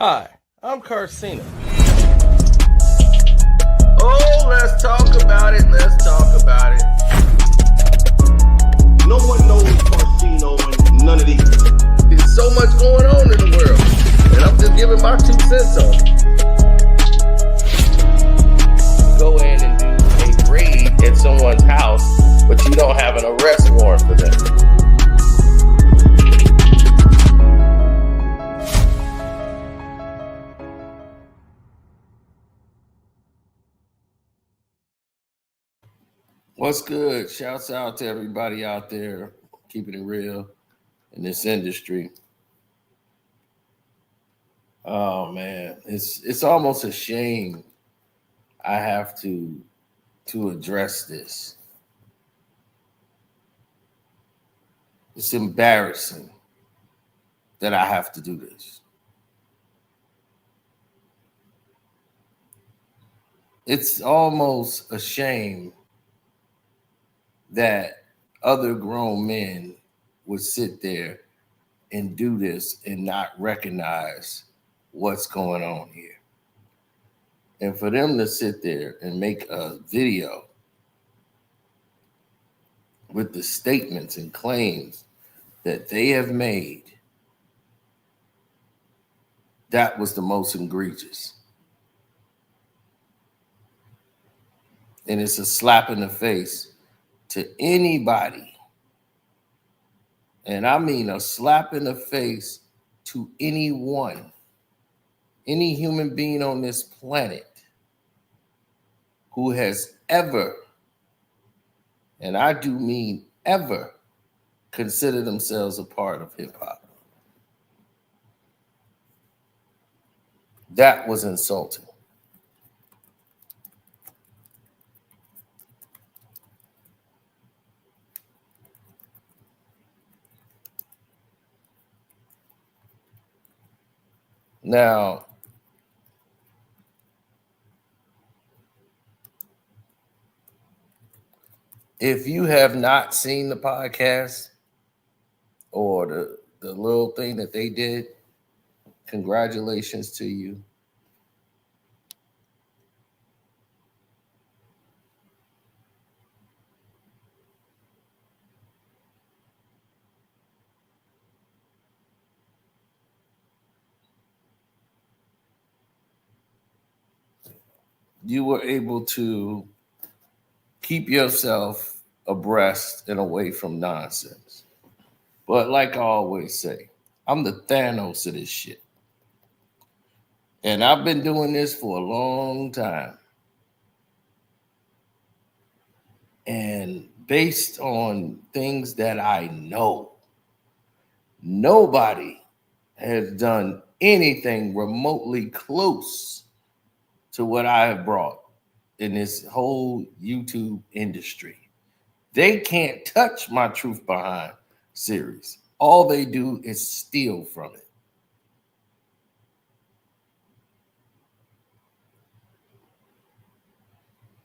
Hi, I'm Karceno. Oh, let's talk about it. Let's talk about it. No one knows Karceno and none of these. There's so much going on in the world, and I'm just giving my 2 cents on it. Go in and do a raid at someone's house, but you don't have an arrest warrant for them. What's good? Shouts out to everybody out there keeping it real in this industry. Oh man, it's almost a shame I have to address this. It's embarrassing that I have to do this. It's almost a shame that other grown men would sit there and do this and not recognize what's going on here. And for them to sit there and make a video with the statements and claims that they have made, that was the most egregious. And it's a slap in the face to anybody, and I mean a slap in the face to anyone, any human being on this planet who has ever, and I do mean ever, considered themselves a part of hip hop. That was insulting. Now, if you have not seen the podcast or the little thing that they did, congratulations to you. You were able to keep yourself abreast and away from nonsense. But like I always say, I'm the Thanos of this shit. And I've been doing this for a long time. And based on things that I know, nobody has done anything remotely close to what I have brought in this whole YouTube industry. They can't touch my Truth Behind series. All they do is steal from it.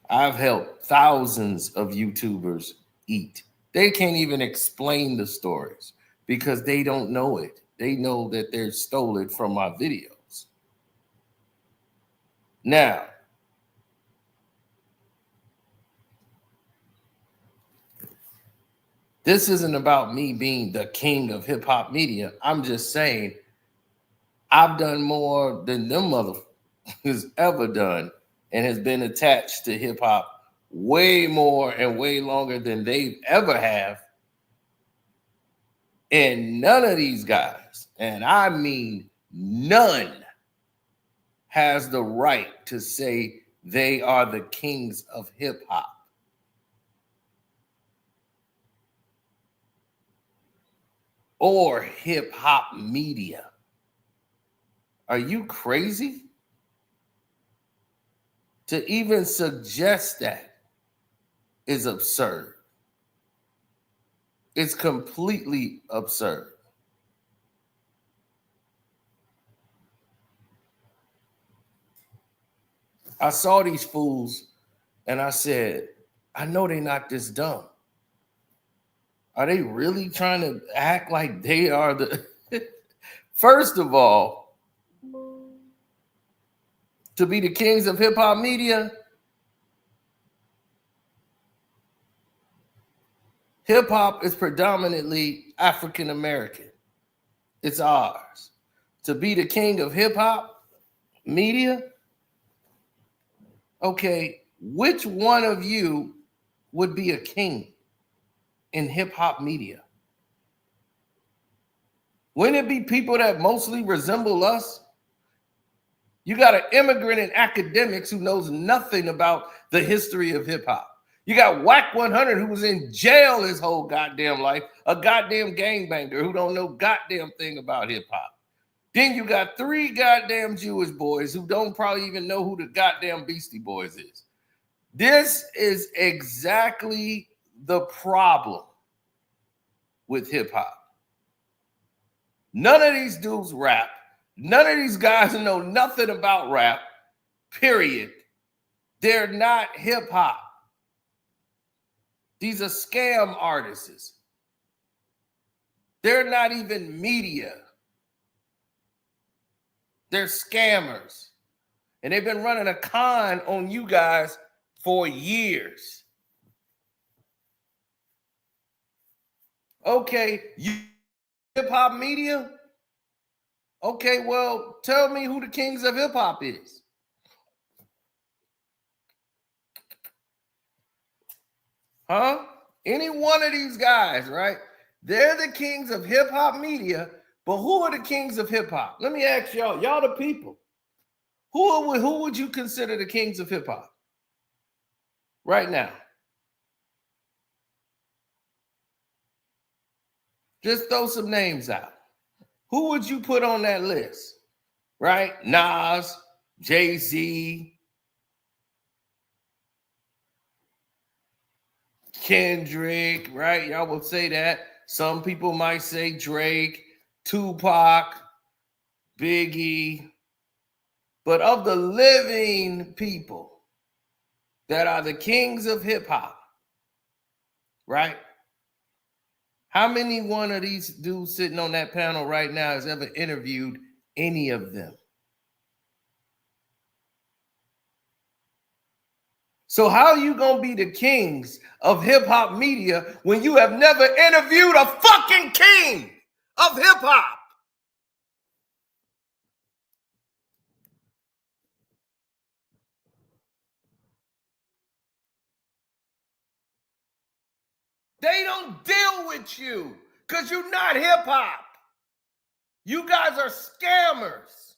I've helped thousands of YouTubers eat. They can't even explain the stories because they don't know it. They know that they're stolen from my videos. Now, this isn't about me being the king of hip hop media. I'm just saying I've done more than them motherfuckers ever done and has been attached to hip hop way more and way longer than they ever have. And none of these guys, and I mean none, has the right to say they are the kings of hip hop. Or hip hop media. Are you crazy? To even suggest that is absurd. It's completely absurd. I saw these fools and I said, I know they're not this dumb. Are they really trying to act like they are the... First of all, to be the kings of hip-hop media? Hip-hop is predominantly African-American. It's ours. To be the king of hip-hop media? Okay, which one of you would be a king in hip-hop media? Wouldn't it be people that mostly resemble us? You got an immigrant in Akademiks who knows nothing about the history of hip-hop. You got Wack 100 who was in jail his whole goddamn life, a goddamn gangbanger who don't know goddamn thing about hip-hop. Then you got 3 goddamn Jewish boys who don't probably even know who the goddamn Beastie Boys is. This is exactly the problem with hip-hop. None of these dudes rap. None of these guys know nothing about rap, period. They're not hip-hop. These are scam artists. They're not even media. They're scammers. And they've been running a con on you guys for years. Okay, you hip-hop media? Okay, well, tell me who the kings of hip-hop is. Huh? Any one of these guys, right? They're the kings of hip-hop media, but who are the kings of hip-hop? Let me ask y'all the people. Who would you consider the kings of hip-hop right now? Just throw some names out. Who would you put on that list? Right? Nas, Jay-Z, Kendrick, right? Y'all will say that. Some people might say Drake, Tupac, Biggie. But of the living people that are the kings of hip-hop, right? How many one of these dudes sitting on that panel right now has ever interviewed any of them? So how are you going to be the kings of hip-hop media when you have never interviewed a fucking king of hip-hop? They don't deal with you because you're not hip-hop. You guys are scammers.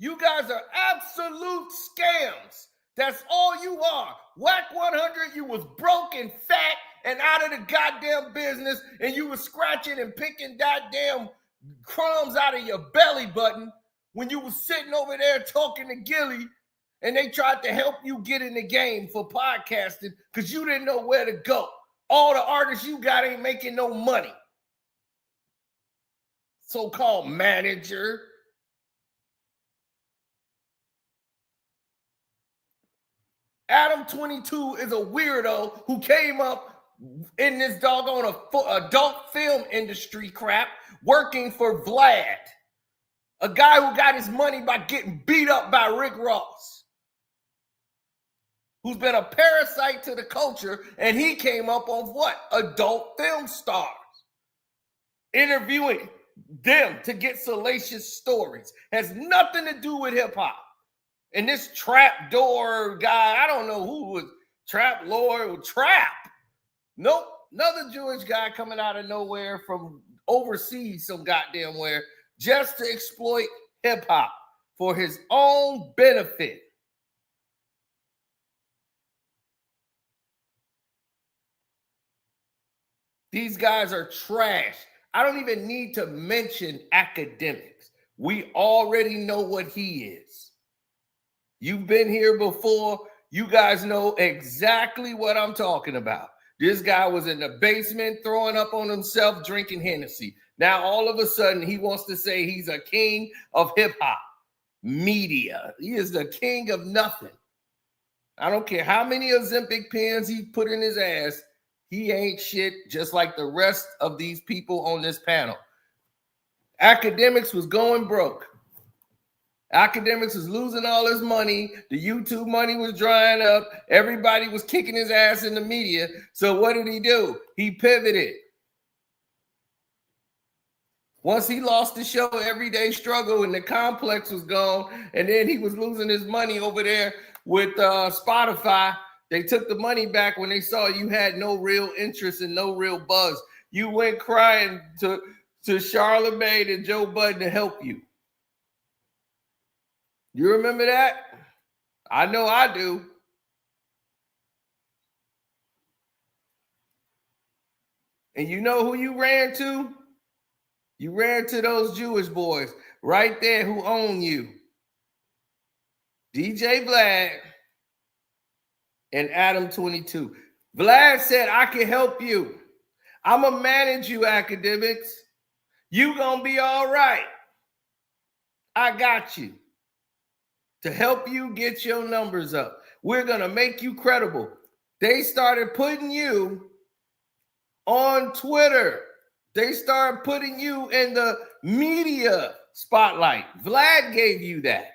You guys are absolute scams. That's all you are. Wack 100, you was broke and fat and out of the goddamn business, and you was scratching and picking goddamn crumbs out of your belly button when you was sitting over there talking to Gilly, and they tried to help you get in the game for podcasting because you didn't know where to go. All the artists you got ain't making no money. So-called manager. Adam 22 is a weirdo who came up in this doggone adult film industry crap working for Vlad, a guy who got his money by getting beat up by Rick Ross, who's been a parasite to the culture, and he came up on what? Adult film stars. Interviewing them to get salacious stories. Has nothing to do with hip-hop. And this Trapdoor guy, I don't know who was Trap Lord or Trap. Nope. Another Jewish guy coming out of nowhere from overseas some goddamn where just to exploit hip-hop for his own benefit. These guys are trash. I don't even need to mention Akademiks. We already know what he is. You've been here before. You guys know exactly what I'm talking about. This guy was in the basement throwing up on himself, drinking Hennessy. Now, all of a sudden, he wants to say he's a king of hip-hop media. He is the king of nothing. I don't care how many Ozempic pens he put in his ass. He ain't shit, just like the rest of these people on this panel. Akademiks was going broke. Akademiks was losing all his money. The YouTube money was drying up. Everybody was kicking his ass in the media. So what did he do? He pivoted. Once he lost the show, Everyday Struggle, and the complex was gone, and then he was losing his money over there with Spotify. They took the money back when they saw you had no real interest and no real buzz. You went crying to Charlemagne and Joe Budden to help you. You remember that? I know I do. And you know who you ran to? You ran to those Jewish boys right there who own you. DJ Vlad and Adam 22. Vlad said, I can help you. I'm going to manage you, Akademiks. You going to be all right. I got you. To help you get your numbers up. We're going to make you credible. They started putting you on Twitter. They started putting you in the media spotlight. Vlad gave you that.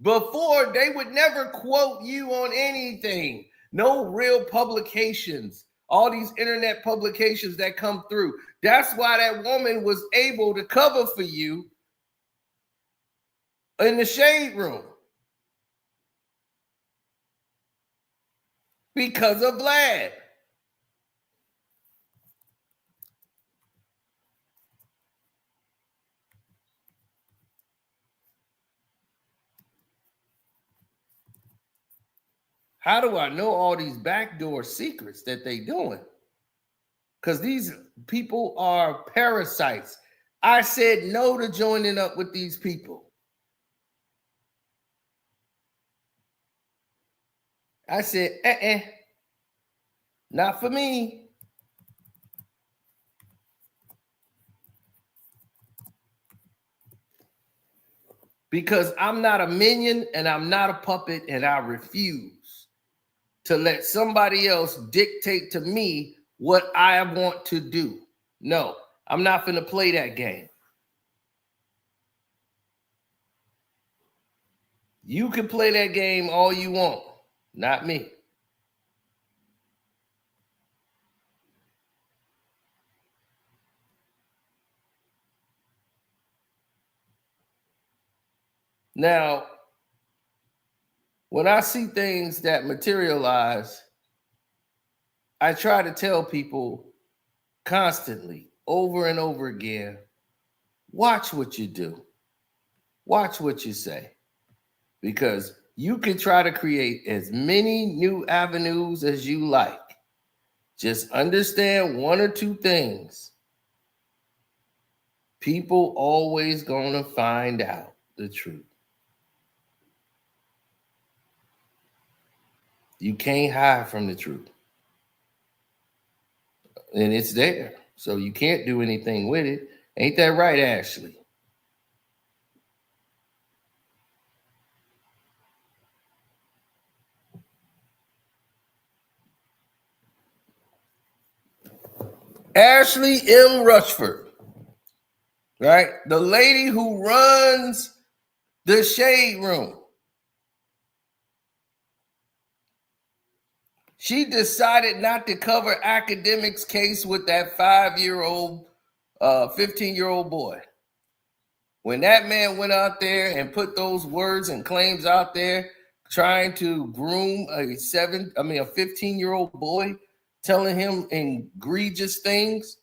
Before, they would never quote you on anything. No real publications. All these internet publications that come through. That's why that woman was able to cover for you in the shade room. Because of Vlad. How do I know all these backdoor secrets that they doing? Because these people are parasites. I said no to joining up with these people. I said, not for me. Because I'm not a minion and I'm not a puppet, and I refuse to let somebody else dictate to me what I want to do. No, I'm not going to play that game. You can play that game all you want. Not me. Now, when I see things that materialize, I try to tell people constantly, over and over again, watch what you do. Watch what you say. Because you can try to create as many new avenues as you like. Just understand one or two things. People always gonna find out the truth. You can't hide from the truth. And it's there. So you can't do anything with it. Ain't that right, Ashley? Ashley M. Rushford, right? The lady who runs the shade room. She decided not to cover Akademiks' case with that 5-year-old, 15-year-old boy. When that man went out there and put those words and claims out there, trying to groom a 15-year-old boy, telling him egregious things.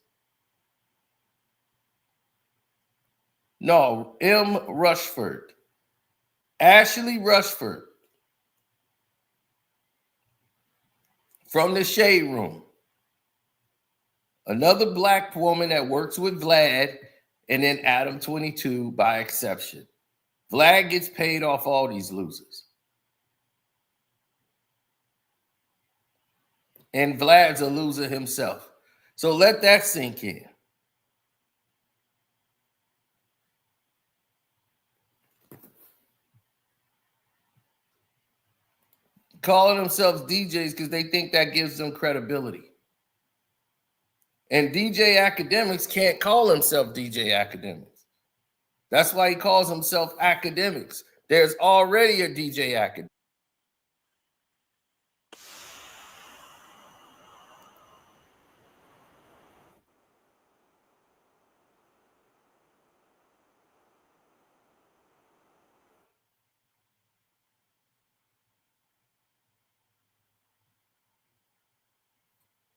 No, M. Rushford. Ashley Rushford. From the shade room. Another black woman that works with Vlad, and then Adam 22 by exception. Vlad gets paid off all these losers. And Vlad's a loser himself. So let that sink in. Calling themselves DJs because they think that gives them credibility. And DJ Akademiks can't call himself DJ Akademiks. That's why he calls himself Akademiks. There's already a DJ Akademiks.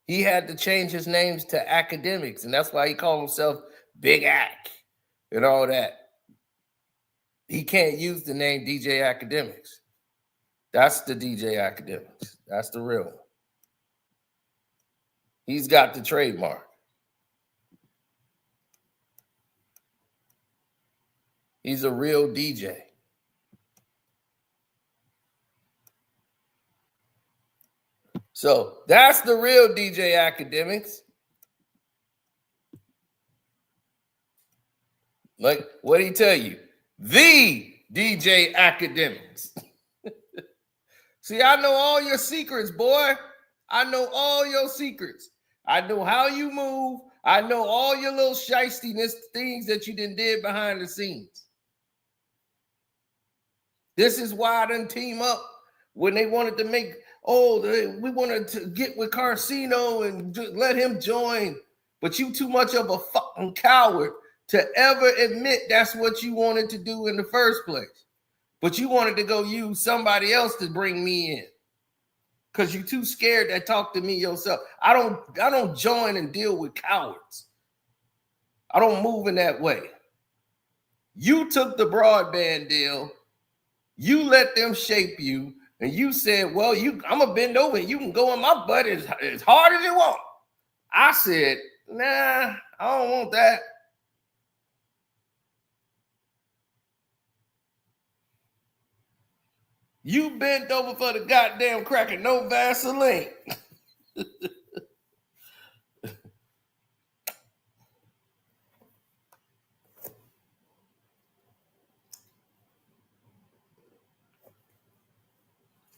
He had to change his names to Akademiks, and that's why he called himself Big Ak and all that. He can't use the name DJ Akademiks. That's the DJ Akademiks. That's the real one. He's got the trademark. He's a real DJ. So that's the real DJ Akademiks. Like, what did he tell you? The DJ Akademiks. See, I know all your secrets, boy. I know all your secrets. I know how you move. I know all your little shystiness things that you did behind the scenes. This is why I done team up when they wanted to make, we wanted to get with Karceno and let him join. But you too much of a fucking coward to ever admit that's what you wanted to do in the first place. But you wanted to go use somebody else to bring me in. Because you're too scared to talk to me yourself. I don't join and deal with cowards. I don't move in that way. You took the broadband deal. You let them shape you. And you said, well, I'm going to bend over and you can go in my butt as hard as you want. I said, nah, I don't want that. You bent over for the goddamn cracker, no Vaseline.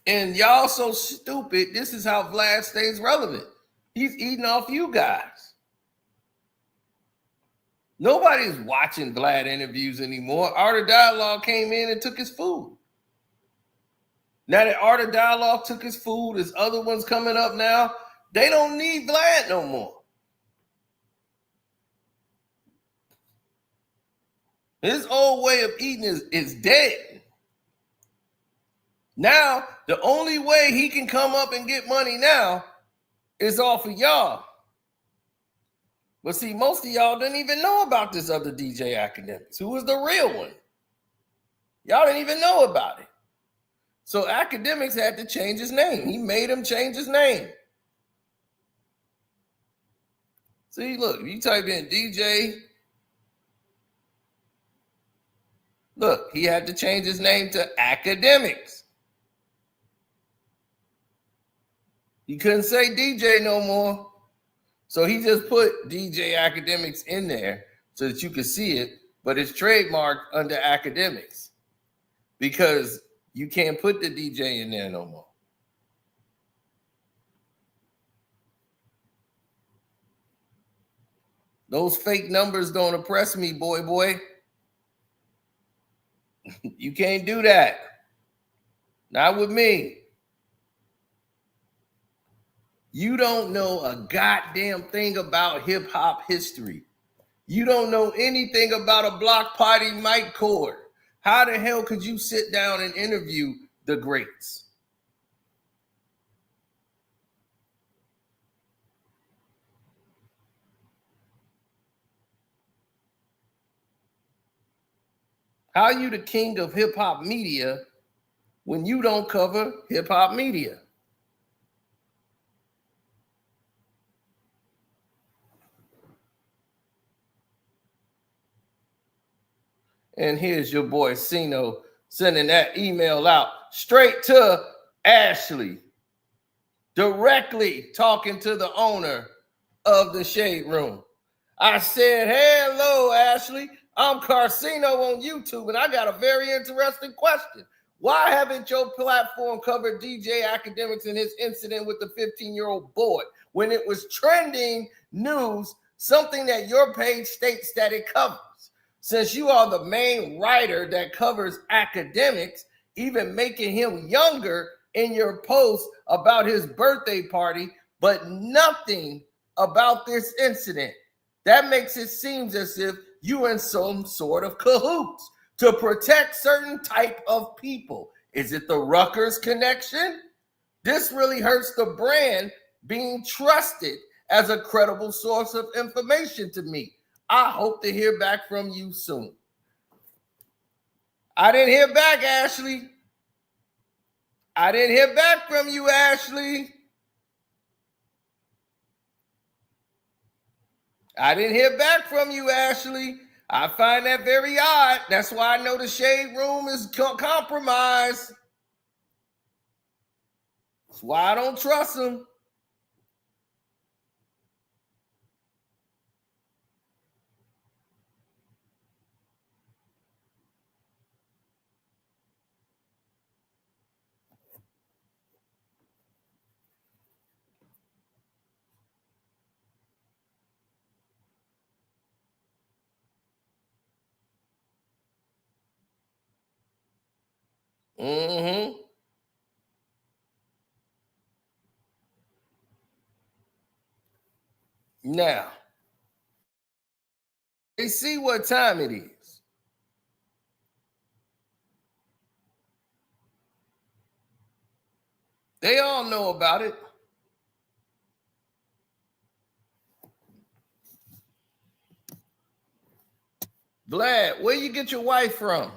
And y'all so stupid, this is how Vlad stays relevant. He's eating off you guys. Nobody's watching Vlad interviews anymore. Art of Dialogue came in and took his food. Now that Art of Dialogue took his food, there's other ones coming up now. They don't need Vlad no more. His old way of eating is dead. Now, the only way he can come up and get money now is off of y'all. But see, most of y'all didn't even know about this other DJ Akademiks, who was the real one. Y'all didn't even know about it. So Akademiks had to change his name. He made him change his name. See, look, if you type in DJ, look, he had to change his name to Akademiks. He couldn't say DJ no more. So he just put DJ Akademiks in there so that you could see it, but it's trademarked under Akademiks because you can't put the DJ in there no more. Those fake numbers don't oppress me, boy. You can't do that. Not with me. You don't know a goddamn thing about hip hop history. You don't know anything about a block party mic chord. How the hell could you sit down and interview the greats? How are you the king of hip hop media when you don't cover hip hop media? And here's your boy Cino sending that email out straight to Ashley, directly talking to the owner of the Shade Room. I said, hello, Ashley. I'm Karceno on YouTube, and I got a very interesting question. Why haven't your platform covered DJ Akademiks and his incident with the 15-year-old boy when it was trending news, something that your page states that it covers? since you are the main writer that covers Akademiks, even making him younger in your post about his birthday party, but nothing about this incident. That makes it seem as if you're in some sort of cahoots to protect certain type of people. Is it the Rutgers connection? This really hurts the brand being trusted as a credible source of information to me. I hope to hear back from you soon. I didn't hear back, Ashley. I didn't hear back from you, Ashley. I didn't hear back from you, Ashley. I find that very odd. That's why I know the shade room is compromised. That's why I don't trust them. Mm-hmm. Now, they see what time it is. They all know about it. Vlad, where you get your wife from?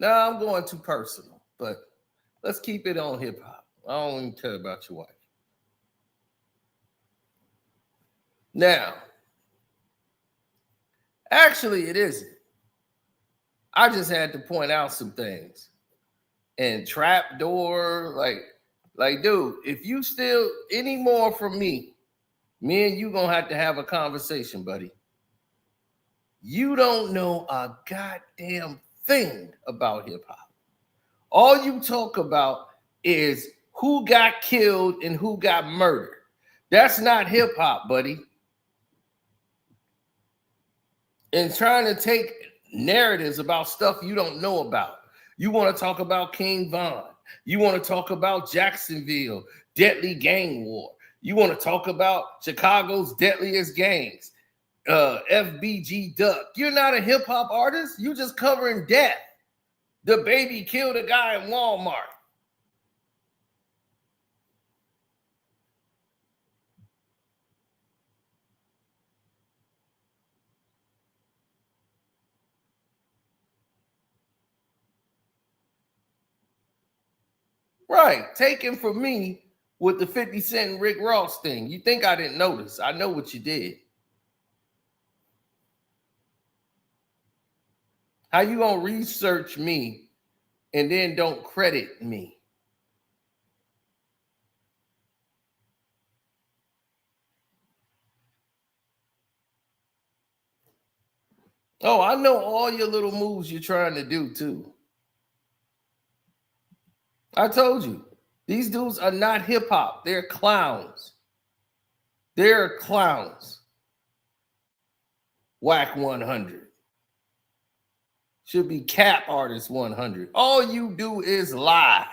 No, I'm going too personal, but let's keep it on hip hop. I don't even care about your wife. Now, actually, it isn't. I just had to point out some things. And Trapdoor, like, dude, if you steal any more from me and you gonna have to have a conversation, buddy. You don't know a goddamn thing about hip hop. All you talk about is who got killed and who got murdered. That's not hip hop, buddy. And trying to take narratives about stuff you don't know about. You want to talk about King Von. You want to talk about Jacksonville, deadly gang war. You want to talk about Chicago's deadliest gangs, FBG Duck. You're not a hip hop artist. You just covering death. The baby killed a guy in Walmart. Right, taken from me with the 50 Cent and Rick Ross thing. You think I didn't notice. I know what you did. How you gonna research me and then don't credit me? Oh, I know all your little moves you're trying to do too. I told you, these dudes are not hip hop. They're clowns. They're clowns. Whack 100. Should be Cap Artist 100. All you do is lie.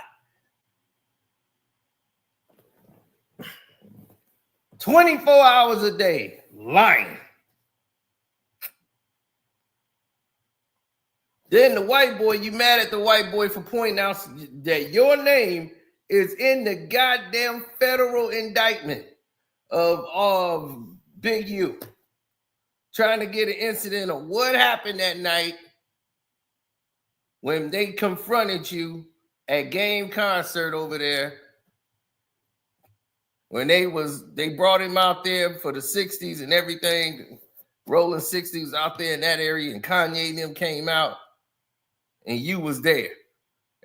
24 hours a day, lying. Then the white boy, you mad at the white boy for pointing out that your name is in the goddamn federal indictment of Big U. Trying to get an incident of what happened that night when they confronted you at Game Concert over there. When they brought him out there for the 60s and everything, rolling 60s out there in that area, and Kanye and them came out. And you was there,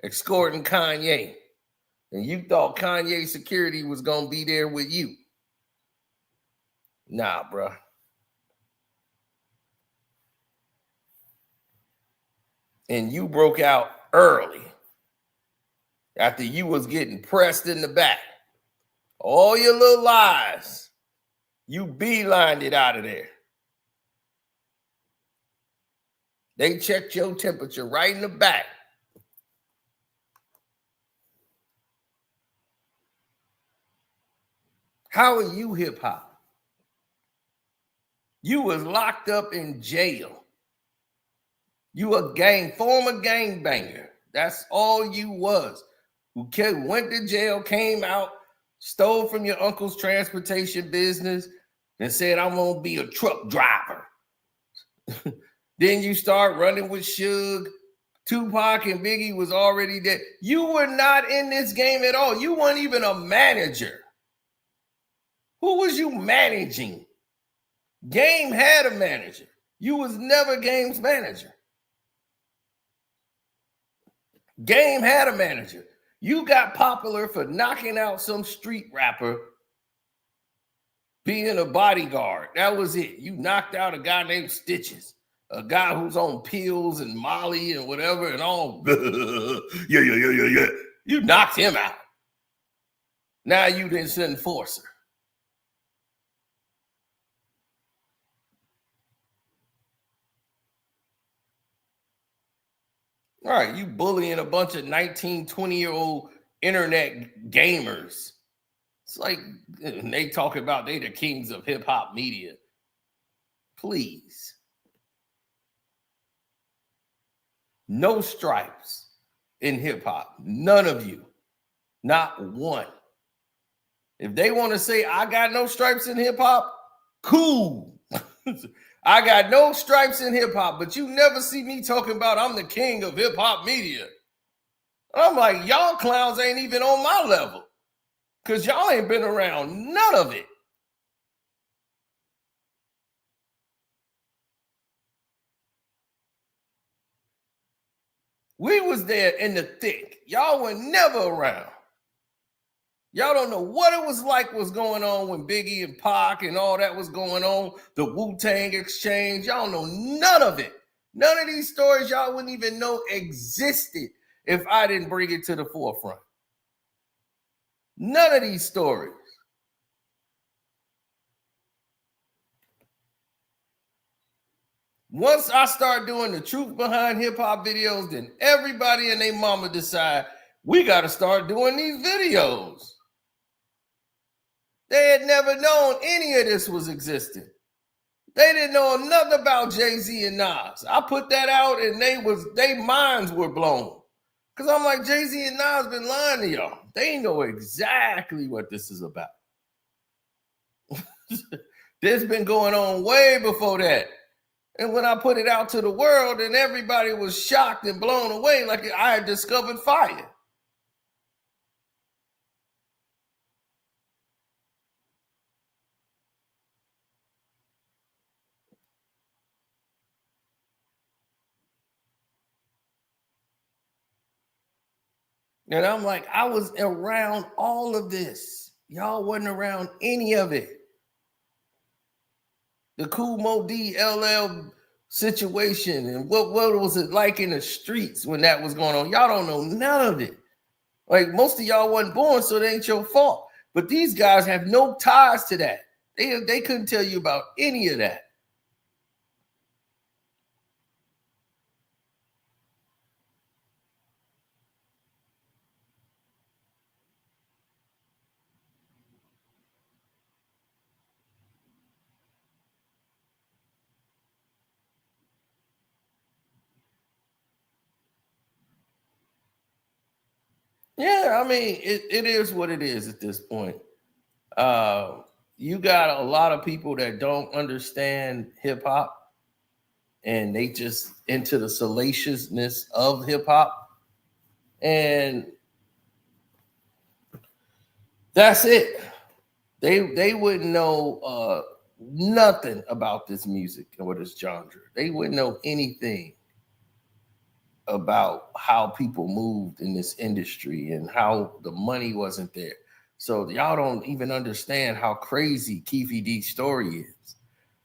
escorting Kanye. And you thought Kanye security was going to be there with you. Nah, bro. And you broke out early after you was getting pressed in the back. All your little lies, you beelined it out of there. They checked your temperature right in the back. How are you hip hop? You was locked up in jail. You a former gangbanger. That's all you was. Who went to jail, came out, stole from your uncle's transportation business, and said, I'm gonna be a truck driver. Then you start running with Suge. Tupac and Biggie was already dead. You were not in this game at all. You weren't even a manager. Who was you managing? Game had a manager. You was never Game's manager. Game had a manager. You got popular for knocking out some street rapper being a bodyguard. That was it. You knocked out a guy named Stitches, a guy who's on pills and Molly and whatever and all. Yeah. You knocked him out. Now you this enforcer. All right, you bullying a bunch of 19, 20-year-old internet gamers. It's like they talk about they the kings of hip-hop media. Please. No stripes in hip-hop. None of you. Not one. If they want to say, I got no stripes in hip-hop, cool. I got no stripes in hip-hop, but you never see me talking about I'm the king of hip-hop media. I'm like, y'all clowns ain't even on my level because y'all ain't been around none of it. We was there in the thick. Y'all were never around. Y'all don't know what it was like was going on when Biggie and Pac and all that was going on, the Wu-Tang exchange. Y'all know none of it. None of these stories y'all wouldn't even know existed if I didn't bring it to the forefront. None of these stories. Once I start doing the truth behind hip-hop videos, then everybody and their mama decide we got to start doing these videos. They had never known any of this was existing. They didn't know nothing about Jay-Z and Nas. I put that out and they minds were blown. Because I'm like, Jay-Z and Nas been lying to y'all. They know exactly what this is about. This been going on way before that. And when I put it out to the world, and everybody was shocked and blown away like I had discovered fire. And I'm like, I was around all of this. Y'all wasn't around any of it. The Kool Moe Dee LL situation and what was it like in the streets when that was going on? Y'all don't know none of it. Like most of y'all wasn't born, so it ain't your fault. But these guys have no ties to that. They couldn't tell you about any of that. Yeah, I mean, it is what it is at this point. You got a lot of people that don't understand hip hop and they just into the salaciousness of hip hop. And that's it. They wouldn't know nothing about this music or this genre. They wouldn't know anything about how people moved in this industry and how the money wasn't there. So y'all don't even understand how crazy Keefy D's story is.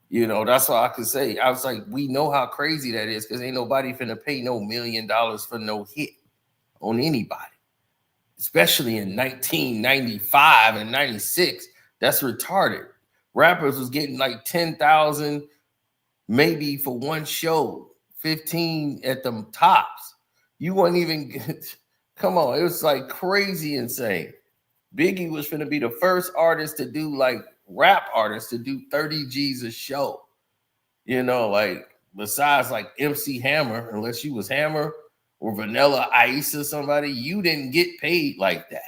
You know, that's all I could say. I was like, we know how crazy that is because ain't nobody finna pay no $1 million for no hit on anybody, especially in 1995 and 96. That's retarded. Rappers was getting like 10,000 maybe for one show, 15 at the tops. You wouldn't even come on. It was like crazy insane. Biggie was going to be the first artist to do, like, rap artist to do 30 G's a show. You know, like, besides like MC Hammer, unless you was Hammer or Vanilla Ice or somebody, you didn't get paid like that.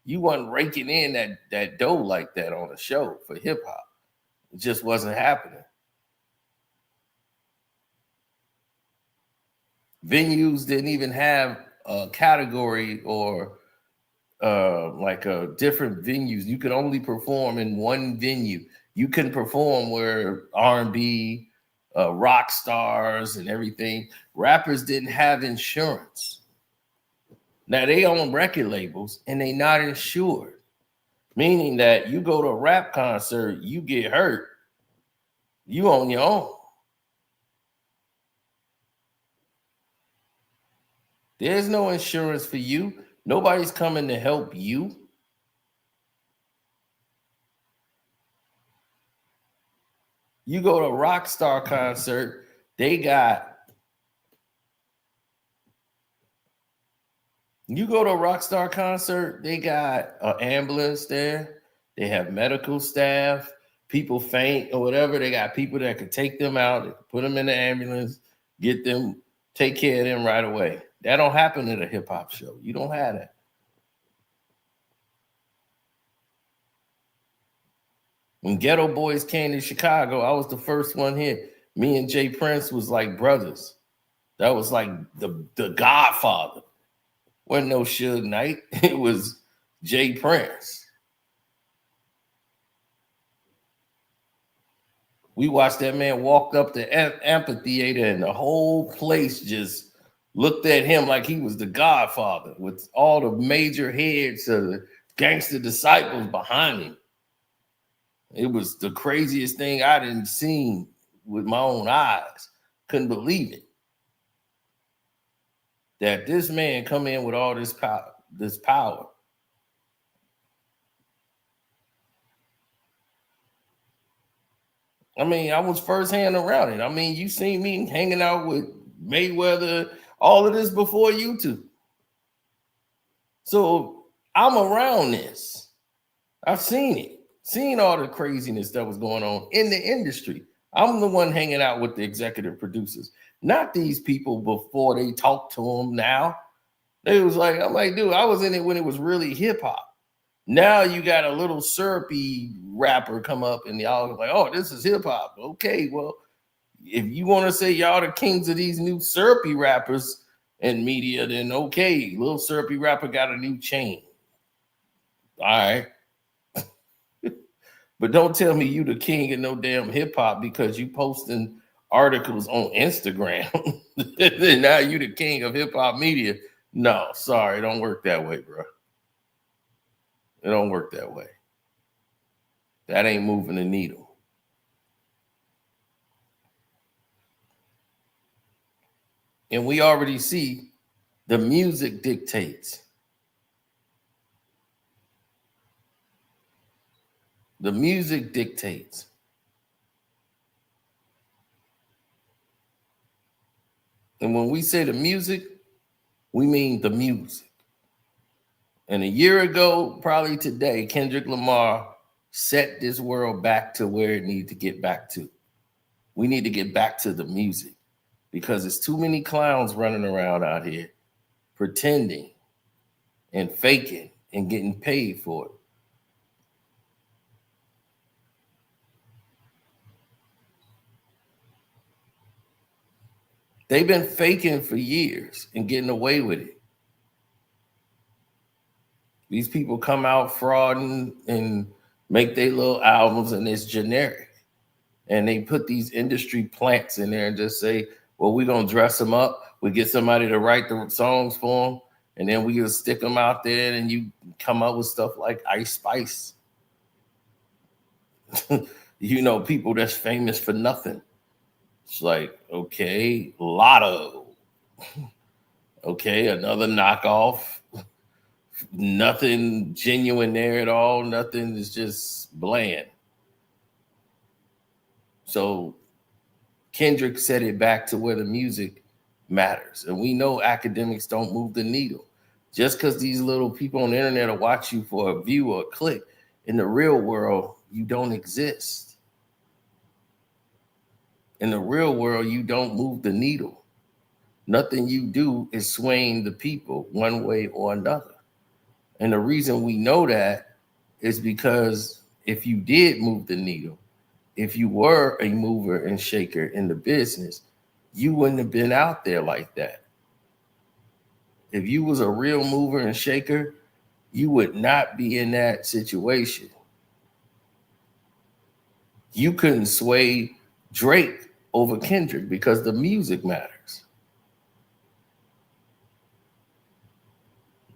You wasn't raking in that dough like that on a show for hip hop. It just wasn't happening. Venues didn't even have a category or like a different venues. You could only perform in one venue. You couldn't perform where R&B, rock stars and everything. Rappers didn't have insurance. Now they own record labels and they not insured, meaning that you go to a rap concert, you get hurt, you on your own. There's no insurance for you. Nobody's coming to help you. You go to a rock star concert, they got an ambulance there. They have medical staff. People faint or whatever. They got people that could take them out, put them in the ambulance, get them, take care of them right away. That don't happen at a hip hop show. You don't have that. When Ghetto Boys came to Chicago, I was the first one here. Me and Jay Prince was like brothers. That was like the Godfather. Wasn't no Suge Knight. It was Jay Prince. We watched that man walk up the amphitheater and the whole place just looked at him like he was the Godfather with all the major heads of the gangster disciples behind him. It was the craziest thing I didn't seen with my own eyes. Couldn't believe it. That this man come in with all this power. I mean, I was firsthand around it. I mean, you seen me hanging out with Mayweather, all of this before YouTube. So I'm around this. I've seen it. Seen all the craziness that was going on in the industry. I'm the one hanging out with the executive producers, not these people before they talk to them now. They was like, I'm like, dude, I was in it when it was really hip hop. Now you got a little syrupy rapper come up and y'all like, oh, this is hip hop. Okay, well, if you want to say y'all the kings of these new syrupy rappers in media, then okay, little syrupy rapper got a new chain. All right. But don't tell me you the king of no damn hip hop because you posting articles on Instagram. And now you the king of hip hop media. No, sorry, it don't work that way, bro. It don't work that way. That ain't moving the needle. And we already see the music dictates. The music dictates. And when we say the music, we mean the music. And a year ago, probably today, Kendrick Lamar set this world back to where it needs to get back to. We need to get back to the music because there's too many clowns running around out here pretending and faking and getting paid for it. They've been faking for years and getting away with it. These people come out frauding and make their little albums and it's generic. And they put these industry plants in there and just say, well, we're going to dress them up. We get somebody to write the songs for them. And then we just stick them out there and you come up with stuff like Ice Spice. You know, people that's famous for nothing. It's like, okay, Lotto. Okay, another knockoff. Nothing genuine there at all. Nothing is just bland. So Kendrick set it back to where the music matters. And we know academics don't move the needle. Just because these little people on the internet will watch you for a view or a click, in the real world, you don't exist. In the real world, you don't move the needle. Nothing you do is swaying the people one way or another. And the reason we know that is because if you did move the needle, if you were a mover and shaker in the business, you wouldn't have been out there like that. If you was a real mover and shaker, you would not be in that situation. You couldn't sway Drake over Kendrick because the music matters.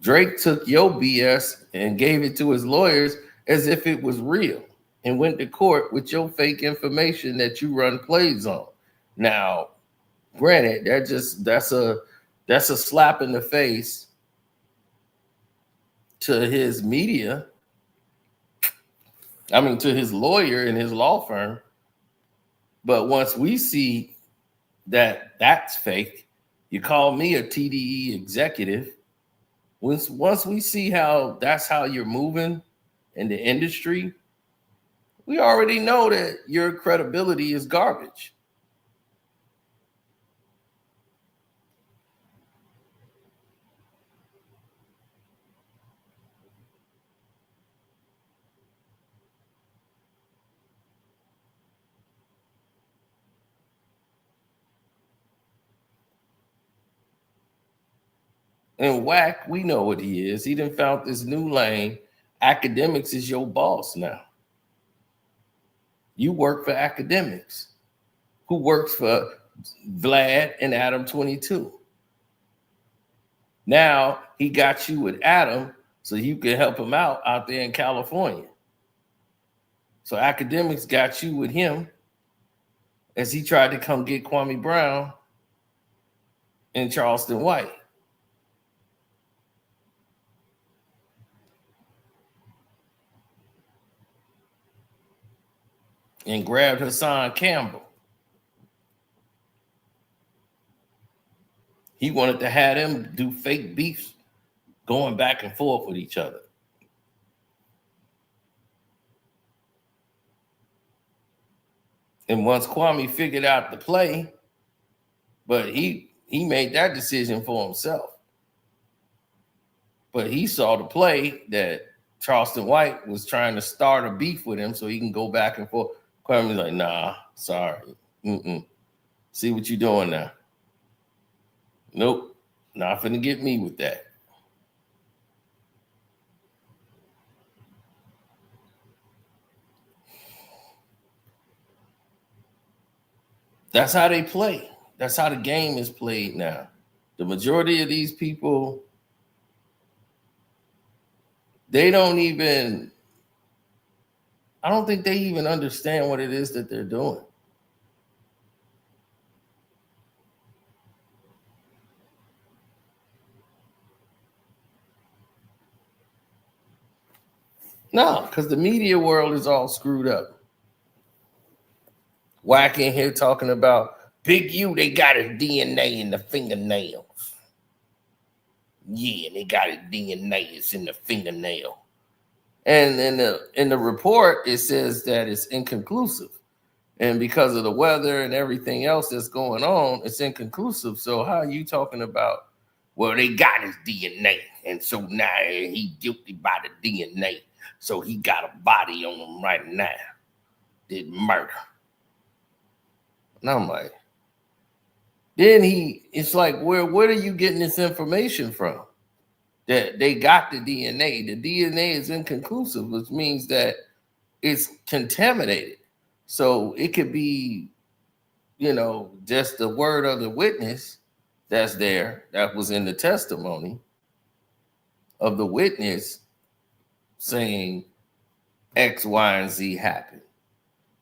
Drake took your BS and gave it to his lawyers as if it was real and went to court with your fake information that you run plays on. Now, granted, that's a slap in the face to his media. I mean, to his lawyer and his law firm. But once we see that that's fake, you call me a TDE executive. Once we see how that's how you're moving in the industry, we already know that your credibility is garbage. And Wack, we know what he is. He done found this new lane. Akademiks is your boss now. You work for Akademiks, who works for Vlad and Adam 22. Now he got you with Adam so you can help him out there in California. So Akademiks got you with him as he tried to come get Kwame Brown and Charleston White. And grabbed Hassan Campbell. He wanted to have them do fake beefs going back and forth with each other. And once Kwame figured out the play, but he made that decision for himself. But he saw the play that Charleston White was trying to start a beef with him so he can go back and forth. Kwame's like, nah, sorry. See what you're doing now. Nope, not finna get me with that. That's how they play. That's how the game is played now. The majority of these people, I don't think they even understand what it is that they're doing. No, because the media world is all screwed up. Wack in here talking about Big U, they got his DNA in the fingernails. Yeah, they got his DNA, it's in the fingernail. And in the report, it says that it's inconclusive. And because of the weather and everything else that's going on, it's inconclusive. So how are you talking about, well, they got his DNA, and so now he guilty by the DNA. So he got a body on him right now. Did murder. And I'm like, it's like, where are you getting this information from? That they got the DNA. The DNA is inconclusive, which means that it's contaminated. So it could be, just the word of the witness that's there, that was in the testimony of the witness saying X, Y, and Z happened.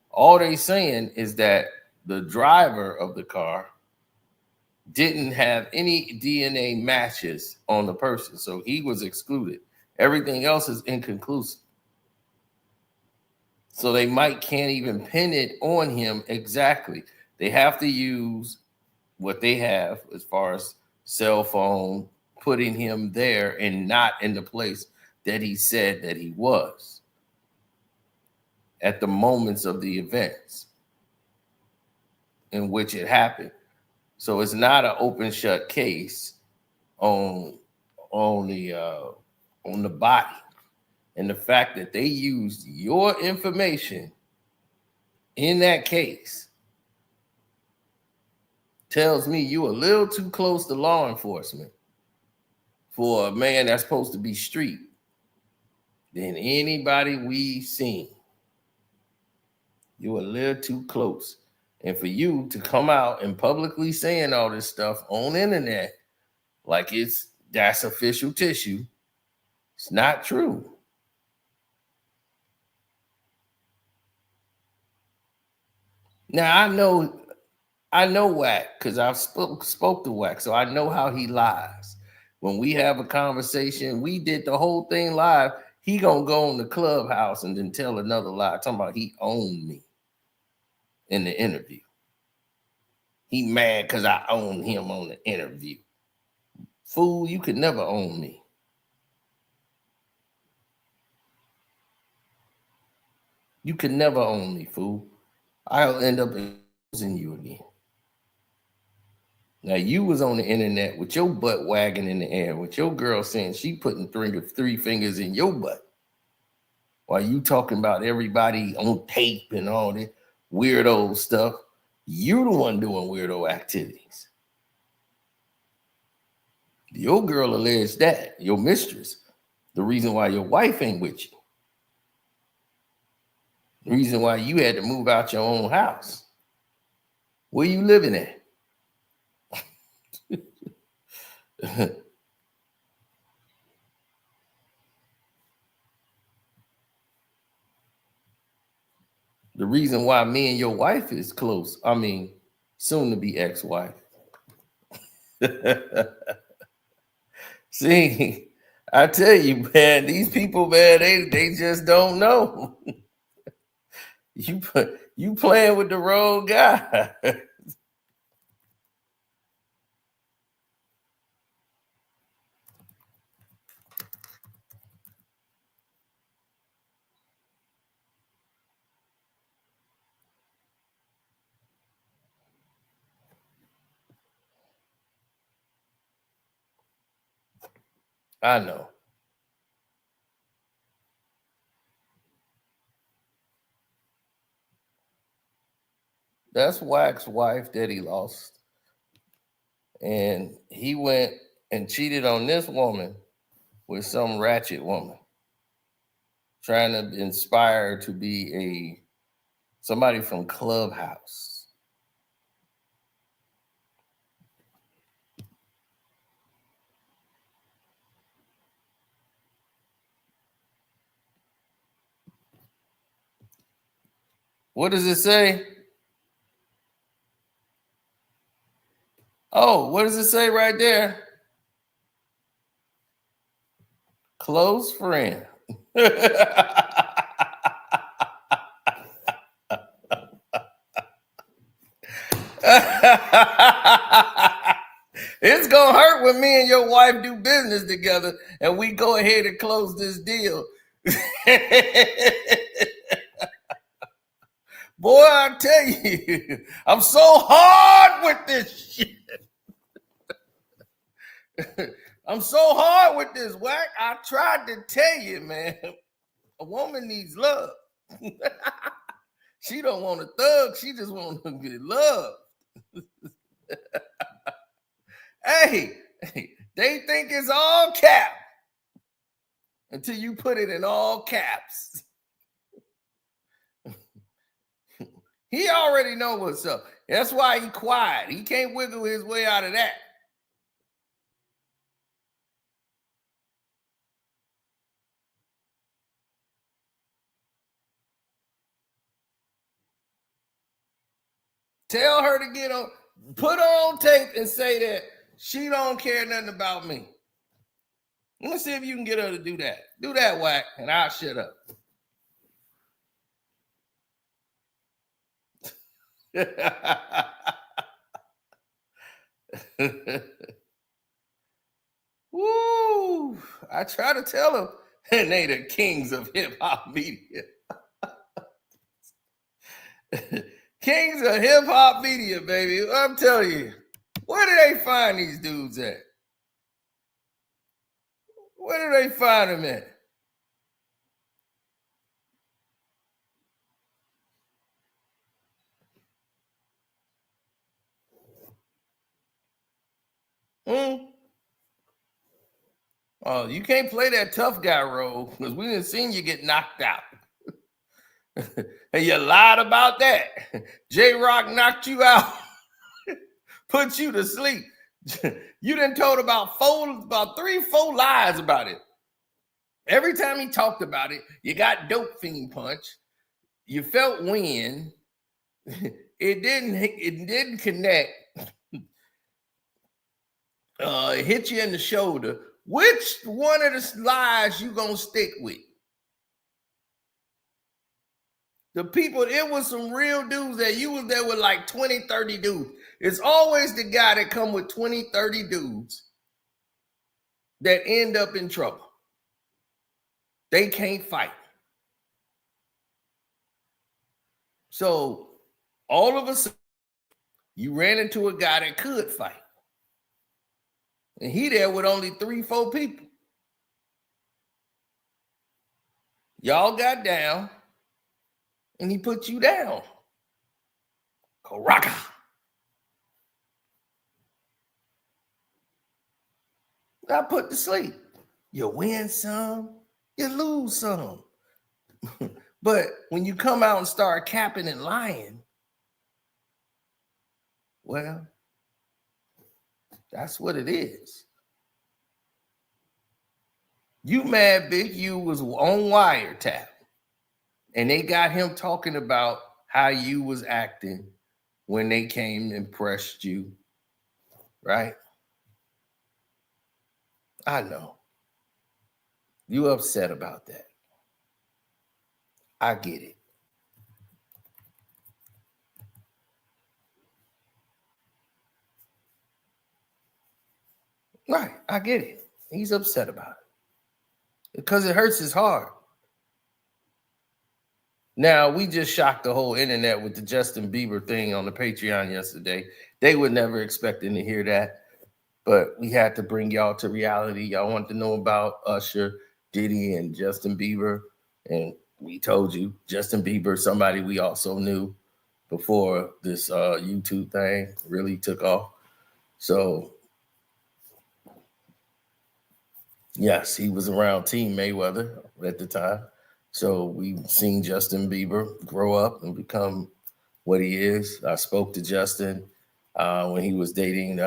All they saying is that the driver of the car didn't have any DNA matches on the person, so he was excluded. Everything else is inconclusive. So they can't even pin it on him exactly. They have to use what they have as far as cell phone, putting him there and not in the place that he said that he was at the moments of the events in which it happened. So it's not an open shut case on the body. And the fact that they used your information in that case tells me you a little too close to law enforcement for a man that's supposed to be street than anybody we've seen. You're a little too close. And for you to come out and publicly saying all this stuff on the internet like that's official tissue, it's not true. Now I know Wack because I've spoke to Wack, so I know how he lies. When we have a conversation, we did the whole thing live. He gonna go on the Clubhouse and then tell another lie, talking about he owned me in the interview. He mad because I owned him on the interview. Fool, you could never own me. You could never own me, fool. I'll end up losing you again. Now, you was on the internet with your butt wagging in the air, with your girl saying she putting three fingers in your butt while you talking about everybody on tape and all this weirdo stuff. You the one doing weirdo activities. Your girl alleged that, your mistress, the reason why your wife ain't with you. The reason why you had to move out your own house. Where you living at? The reason why me and your wife is close, I mean, soon to be ex-wife. See, I tell you, man, these people, man, they just don't know. You playing with the wrong guy. I know. That's Wack's wife that he lost. And he went and cheated on this woman with some ratchet woman, trying to inspire her to be somebody from Clubhouse. What does it say? Oh, what does it say right there? Close friend. It's gonna hurt when me and your wife do business together and we go ahead and close this deal. Boy, I tell you, I'm so hard with this shit. I'm so hard with this, Wack. I tried to tell you, man. A woman needs love. She don't want a thug. She just want to get love. Hey, they think it's all cap until you put it in all caps. He already know what's up. That's why he quiet. He can't wiggle his way out of that. Tell her to get on, put her on tape and say that she don't care nothing about me. Let me see if you can get her to do that. Do that, Wack, and I'll shut up. Woo! I try to tell them, and they the kings of hip hop media. Kings of hip hop media, baby. I'm telling you, where do they find these dudes at? Where do they find them at? Oh, you can't play that tough guy role because we didn't seen you get knocked out. And you lied about that. J-Rock knocked you out, put you to sleep. You done told about 3-4 lies about it. Every time he talked about it, you got dope fiend punch. You felt wind. It didn't connect. It hit you in the shoulder. Which one of the lies you gonna stick with? The people, it was some real dudes that you was there with like 20, 30 dudes. It's always the guy that come with 20, 30 dudes that end up in trouble. They can't fight. So all of a sudden, you ran into a guy that could fight. And he there with only 3-4 people. Y'all got down, and he put you down. Karaka. Got put to sleep. You win some, you lose some. But when you come out and start capping and lying, well, that's what it is. You mad Big U was on wiretap, and they got him talking about how you was acting when they came and pressed you, right? I know. You upset about that. I get it. Right, I get it. He's upset about it because it hurts his heart. Now, we just shocked the whole internet with the Justin Bieber thing on the Patreon yesterday. They were never expecting to hear that, but we had to bring y'all to reality. Y'all want to know about Usher, Diddy, and Justin Bieber, and we told you Justin Bieber, somebody we also knew before this YouTube thing really took off. So, yes, he was around Team Mayweather at the time. So we've seen Justin Bieber grow up and become what he is. I spoke to Justin when he was dating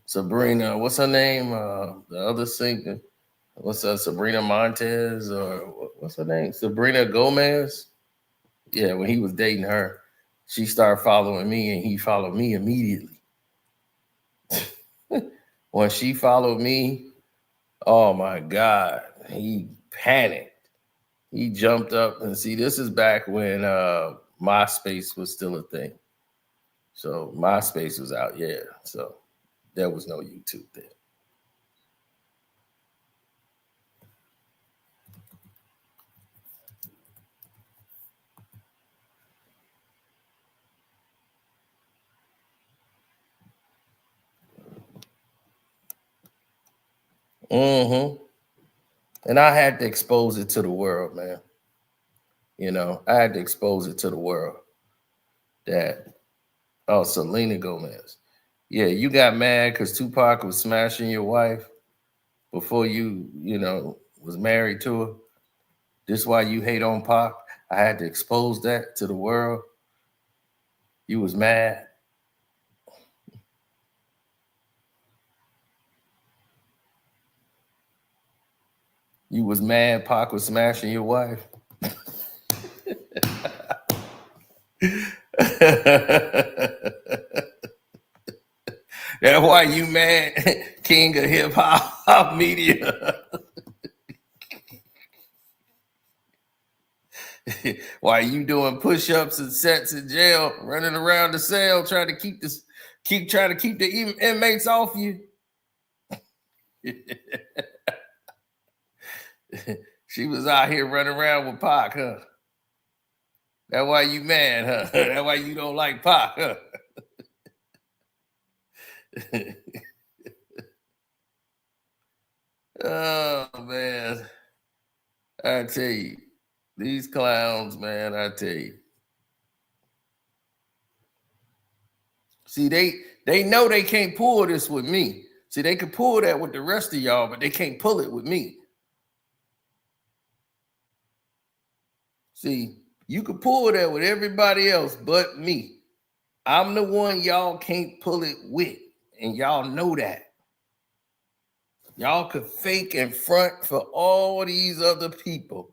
Sabrina. What's her name? The other singer. What's that? Sabrina Montez or what's her name? Sabrina Gomez. Yeah, when he was dating her, she started following me and he followed me immediately. When she followed me, oh my God, he panicked. He jumped up and see, this is back when MySpace was still a thing. So MySpace was out, yeah. So there was no YouTube then. Mm-hmm. And I had to expose it to the world, man. You know, I had to expose it to the world that, oh, Selena Gomez. Yeah, you got mad because Tupac was smashing your wife before you was married to her. This is why you hate on Pac. I had to expose that to the world. You was mad. You was mad Pac was smashing your wife. That's why you mad, king of hip hop media. While you doing push-ups and sets in jail, running around the cell trying to keep the inmates off you. She was out here running around with Pac, huh? That's why you mad, huh? That's why you don't like Pac, huh? Oh, man. I tell you, these clowns, man, I tell you. See, they know they can't pull this with me. See, they can pull that with the rest of y'all, but they can't pull it with me. See, you can pull that with everybody else but me. I'm the one y'all can't pull it with, and y'all know that. Y'all could fake and front for all these other people,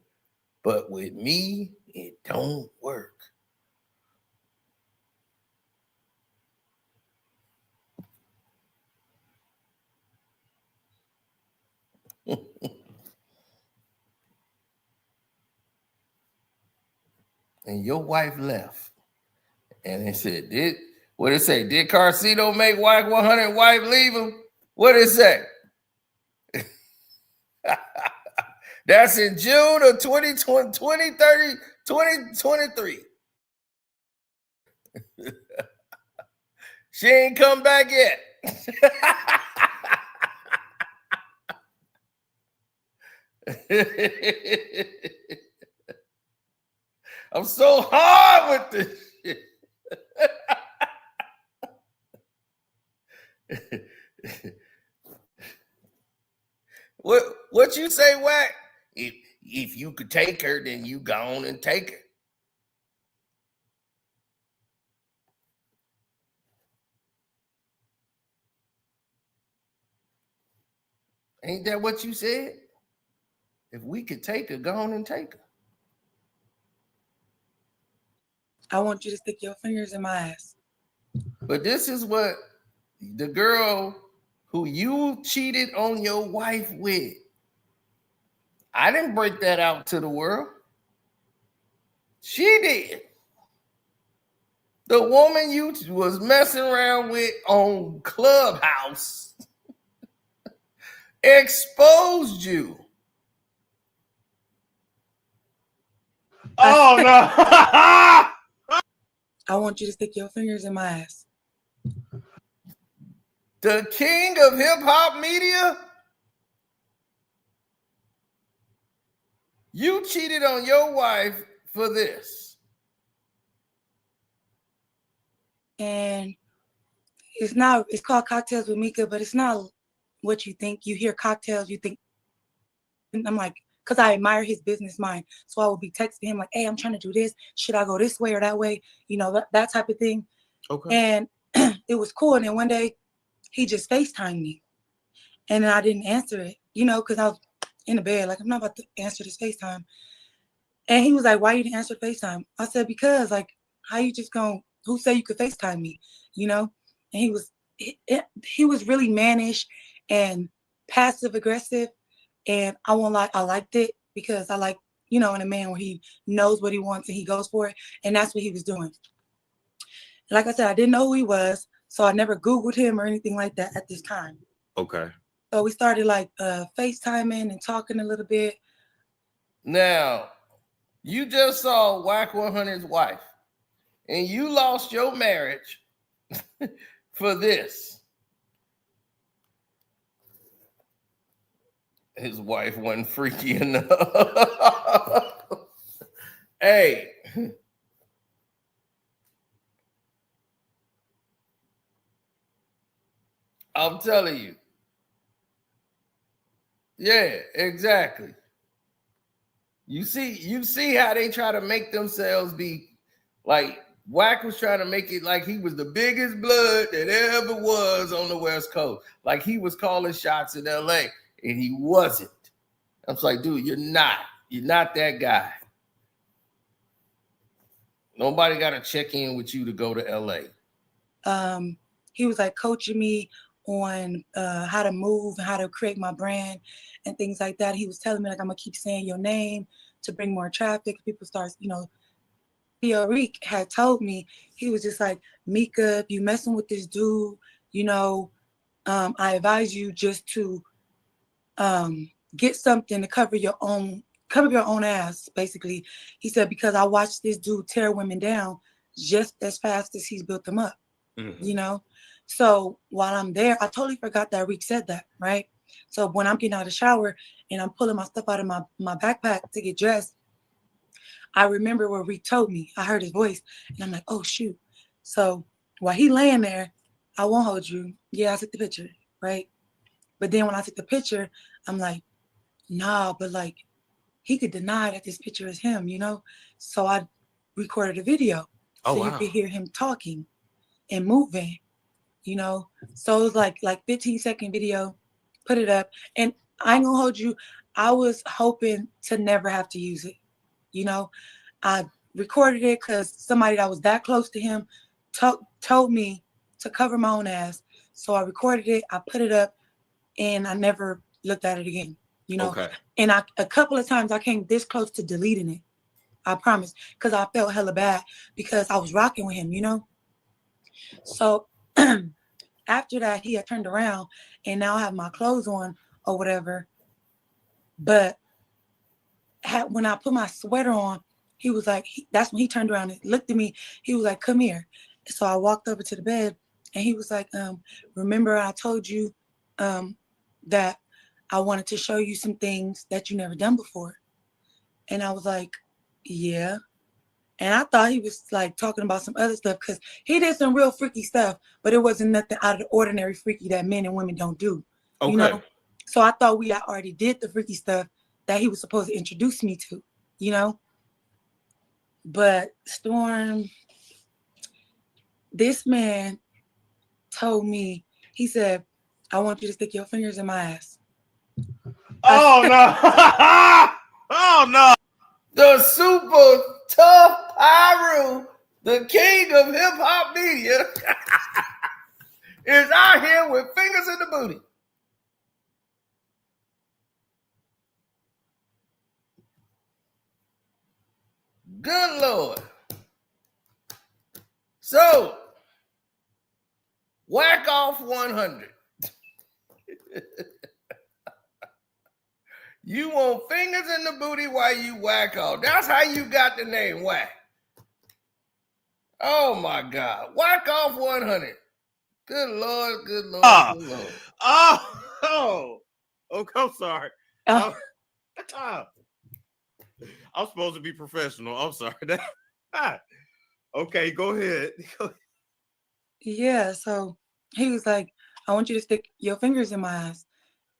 but with me, it don't work. And your wife left. And they said, what it say? Did Karceno make Wack 100 wife leave him? What it say? That's in June of 2023. She ain't come back yet. I'm so hard with this shit. What you say, Wack? If you could take her, then you go on and take her. Ain't that what you said? If we could take her, go on and take her. I want you to stick your fingers in my ass. But this is what the girl who you cheated on your wife with. I didn't break that out to the world. She did. The woman you was messing around with on Clubhouse exposed you. Oh no! I want you to stick your fingers in my ass. The king of hip hop media? You cheated on your wife for this. And it's called Cocktails with Mika, but it's not what you think. You hear cocktails, you think, and I'm like, because I admire his business mind. So I would be texting him like, hey, I'm trying to do this. Should I go this way or that way? You know, that type of thing. Okay. And it was cool. And then one day he just FaceTimed me. And then I didn't answer it, you know, because I was in the bed. Like, I'm not about to answer this FaceTime. And he was like, why you didn't answer FaceTime? I said, because, like, how you just going, who said you could FaceTime me, you know? And he was really mannish and passive aggressive. And I won't lie, I liked it because I like, you know, in a man where he knows what he wants and he goes for it. And that's what he was doing. Like I said, I didn't know who he was, so I never Googled him or anything like that at this time. Okay. So we started like FaceTiming and talking a little bit. Now, you just saw Wack 100's wife, and you lost your marriage for this. His wife wasn't freaky enough. Hey. I'm telling you. Yeah, exactly. You see how they try to make themselves be like Wack was trying to make it like he was the biggest blood that ever was on the West Coast. Like he was calling shots in LA, and he wasn't. I was like, dude, you're not. You're not that guy. Nobody got to check in with you to go to LA. He was like coaching me on how to move and how to create my brand and things like that. He was telling me like, I'm gonna keep saying your name to bring more traffic. People start, you know, Theoreek had told me, he was just like, Mika, if you messing with this dude, you know, I advise you just to get something to cover your own ass, basically. He said, because I watched this dude tear women down just as fast as he's built them up, you know? So while I'm there, I totally forgot that Reek said that, right? So when I'm getting out of the shower and I'm pulling my stuff out of my backpack to get dressed, I remember what Reek told me. I heard his voice and I'm like, oh shoot. So while he laying there, I won't hold you. Yeah, I took the picture, right? But then when I took the picture, I'm like, nah, but like, he could deny that this picture is him, you know? So I recorded a video so you could hear him talking and moving, you know? So it was like 15-second video, put it up. And I ain't gonna hold you, I was hoping to never have to use it, you know? I recorded it because somebody that was that close to him told me to cover my own ass. So I recorded it, I put it up, and I never looked at it again, you know? Okay. And a couple of times I came this close to deleting it, I promise, because I felt hella bad because I was rocking with him, you know? So after that, he had turned around and now I have my clothes on or whatever. But when I put my sweater on, he was like, that's when he turned around and looked at me. He was like, come here. So I walked over to the bed and he was like, remember I told you that I wanted to show you some things that you never done before. And I was like, yeah. And I thought he was like talking about some other stuff because he did some real freaky stuff, but it wasn't nothing out of the ordinary freaky that men and women don't do. Okay. You know? So I thought we already did the freaky stuff that he was supposed to introduce me to, you know? But Storm, this man told me, he said, I want you to stick your fingers in my ass. Oh, no. Oh, no. The super tough Pyru, the king of hip hop media, is out here with fingers in the booty. Good Lord. So, whack off 100. You want fingers in the booty while you whack off. That's how you got the name Whack. Oh my God. Whack off 100. Good Lord, good Lord, good Lord. Oh, okay, I'm sorry. I'm supposed to be professional. I'm sorry. Okay, go ahead. Yeah, so he was like, I want you to stick your fingers in my ass.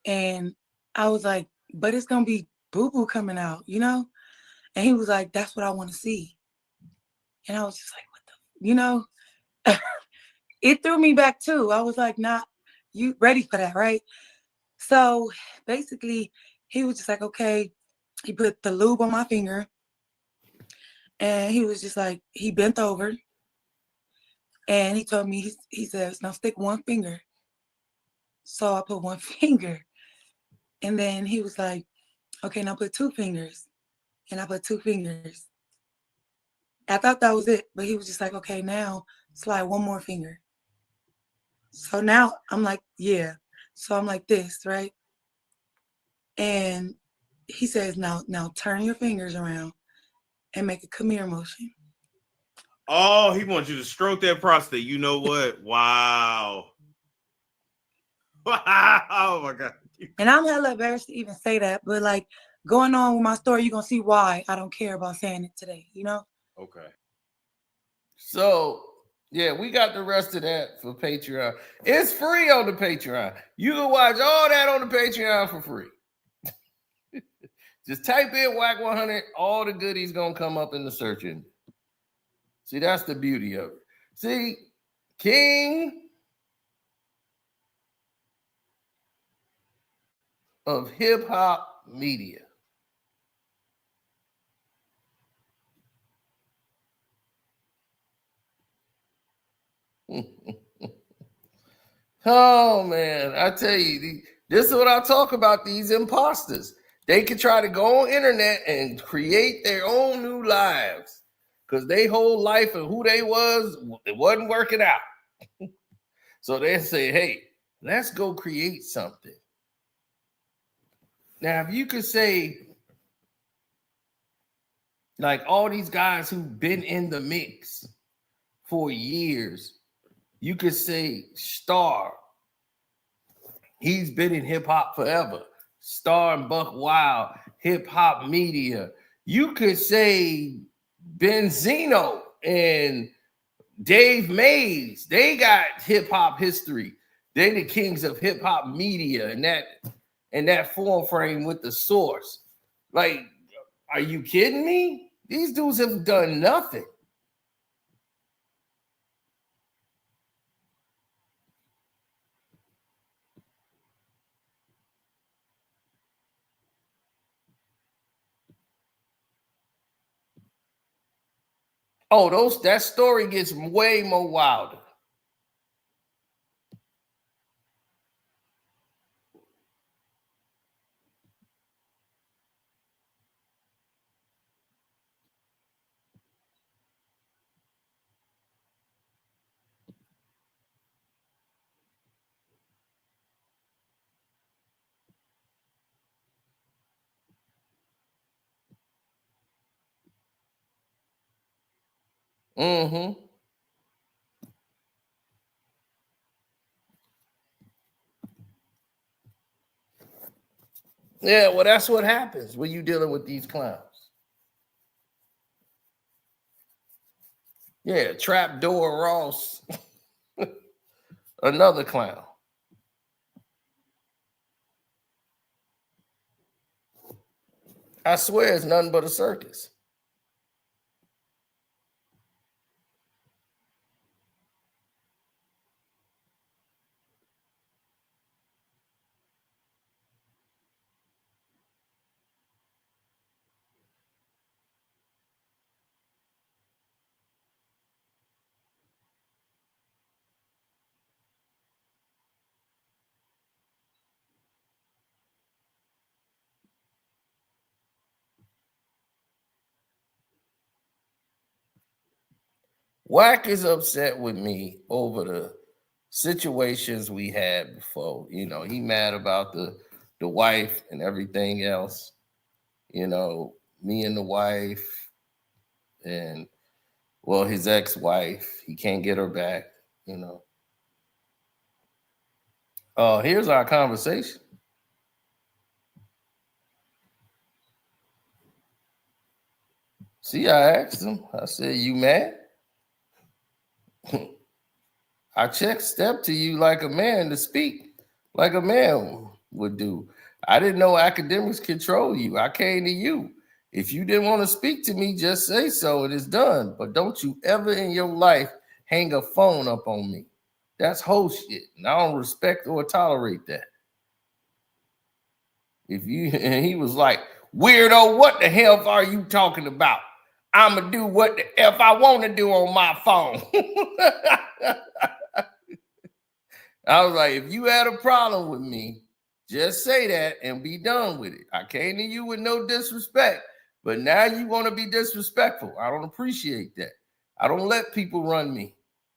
And I was like, but it's going to be boo-boo coming out, you know? And he was like, that's what I want to see. And I was just like, what the, you know? It threw me back too. I was like, not you ready for that, right? So basically, he was just like, okay. He put the lube on my finger. And he was just like, he bent over. And he told me, he says, now stick one finger. So I put one finger. And then he was like, okay, now put two fingers. And I put two fingers. I thought that was it. But he was just like, okay, now slide one more finger. So now I'm like, yeah. So I'm like this, right? And he says, now turn your fingers around and make a come here motion. Oh, he wants you to stroke that prostate. You know what? Wow. Wow. Oh my God. And I'm hella embarrassed to even say that, but like going on with my story, you're gonna see why I don't care about saying it today, you know? Okay. So, yeah, we got the rest of that for Patreon. It's free on the Patreon. You can watch all that on the Patreon for free. Just type in Whack 100, all the goodies gonna come up in the search engine. See, that's the beauty of it. See, king of hip hop media. Oh man, I tell you, this is what I talk about, these imposters. They could try to go on internet and create their own new lives because their whole life and who they was, it wasn't working out. So they say, hey, let's go create something. Now, if you could say, like all these guys who've been in the mix for years, you could say Star. He's been in hip hop forever. Star and Buck Wild, hip hop media. You could say Benzino and Dave Mays. They got hip hop history. They the kings of hip hop media and that form frame with the source. Like, are you kidding me? These dudes have done nothing. Oh, that story gets way more wilder. Mm-hmm. Yeah, well, that's what happens when you're dealing with these clowns. Yeah, Trapdoor Ross, another clown. I swear it's nothing but a circus. Wack is upset with me over the situations we had before. You know, he mad about the wife and everything else. You know, me and the wife and, well, his ex-wife. He can't get her back, you know. Here's our conversation. See, I asked him. I said, you mad? I step to you like a man to speak, like a man would do. I didn't know Akademiks control you. I came to you. If you didn't want to speak to me, just say so. It is done. But don't you ever in your life hang a phone up on me. That's whole shit. And I don't respect or tolerate that. And he was like, weirdo, what the hell are you talking about? I'ma do what the F I want to do on my phone. I was like, if you had a problem with me, just say that and be done with it. I came to you with no disrespect, but now you want to be disrespectful. I don't appreciate that. I don't let people run me.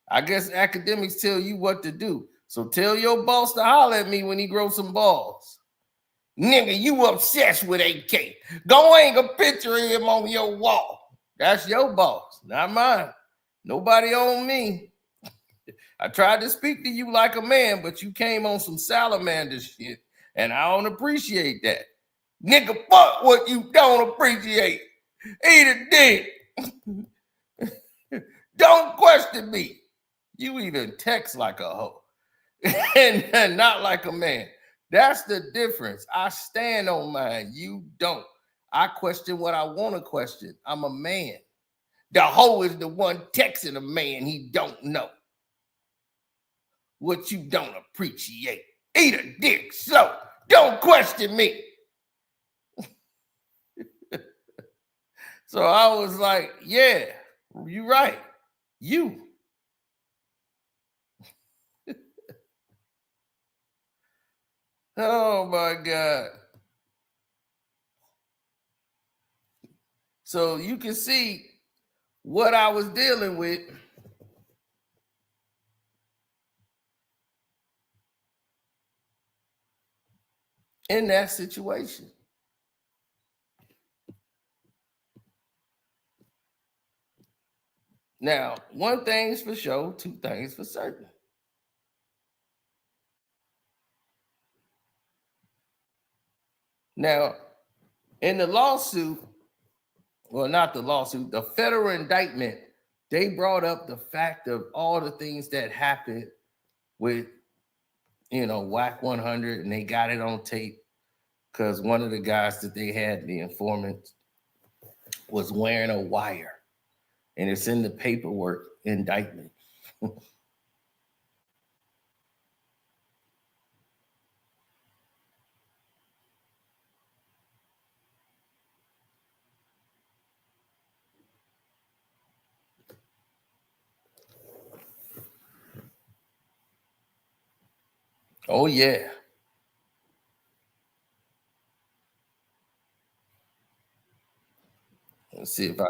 I guess Akademiks tell you what to do. So tell your boss to holler at me when he grows some balls. Nigga, you obsessed with AK. Go hang a picture of him on your wall. That's your boss, not mine. Nobody on me. I tried to speak to you like a man, but you came on some salamander shit, and I don't appreciate that. Nigga, fuck what you don't appreciate. Eat a dick. Don't question me. You even text like a hoe and not like a man. That's the difference. I stand on mine. You don't. I question what I want to question. I'm a man. The hoe is the one texting a man he don't know. What you don't appreciate. Eat a dick, so don't question me. So I was like, yeah, you're right. You. Oh my God. So you can see what I was dealing with. In that situation. Now, one thing's for sure, two things for certain. Now, in the lawsuit, well, not the lawsuit, the federal indictment, they brought up the fact of all the things that happened with, Wack 100, and they got it on tape because one of the guys that they had, the informant, was wearing a wire. And it's in the paperwork indictment. Oh, yeah. Let's see if I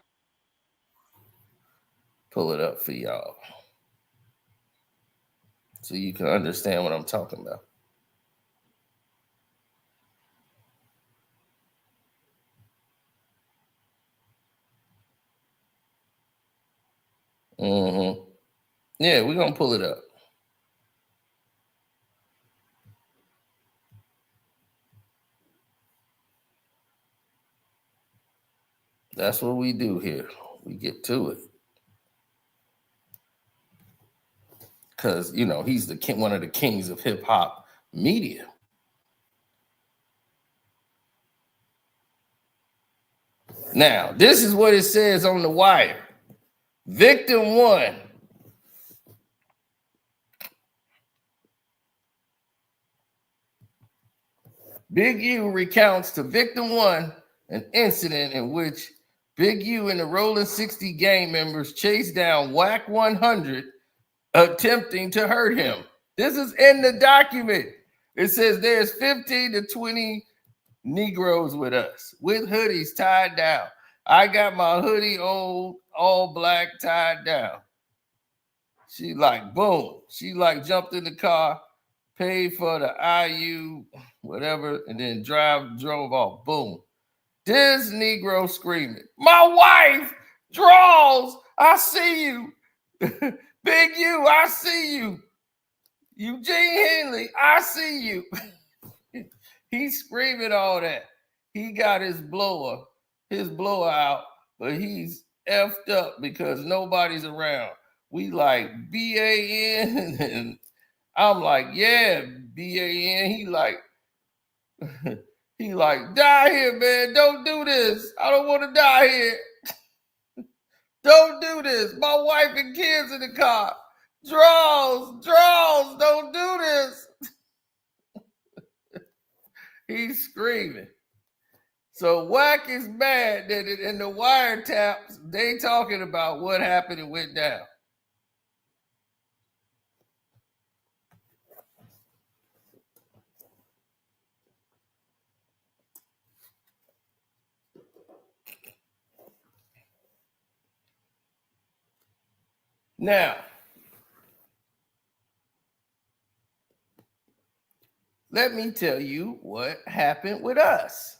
pull it up for y'all so you can understand what I'm talking about. Yeah, we're going to pull it up. That's what we do here. We get to it. Because, he's the king, one of the kings of hip hop media. Now, this is what it says on the wire. Victim 1. Big U recounts to Victim 1 an incident in which Big U and the Rolling 60 gang members chased down Wack 100, attempting to hurt him. This is in the document. It says there's 15 to 20 Negroes with us, with hoodies tied down. I got my hoodie on, all black, tied down. She like, boom. She like jumped in the car, paid for the IU, whatever, and then drove off. Boom. This Negro screaming, my wife draws, I see you. Big U, I see you. Eugene Henley, I see you. He's screaming all that. He got his blower out, but he's effed up because nobody's around. We like BAN, and I'm like, yeah, BAN. He like, die here, man. Don't do this. I don't want to die here. Don't do this. My wife and kids in the car. Draws, don't do this. He's screaming. So Wack is mad that in the wiretaps, they talking about what happened and went down. Now, let me tell you what happened with us.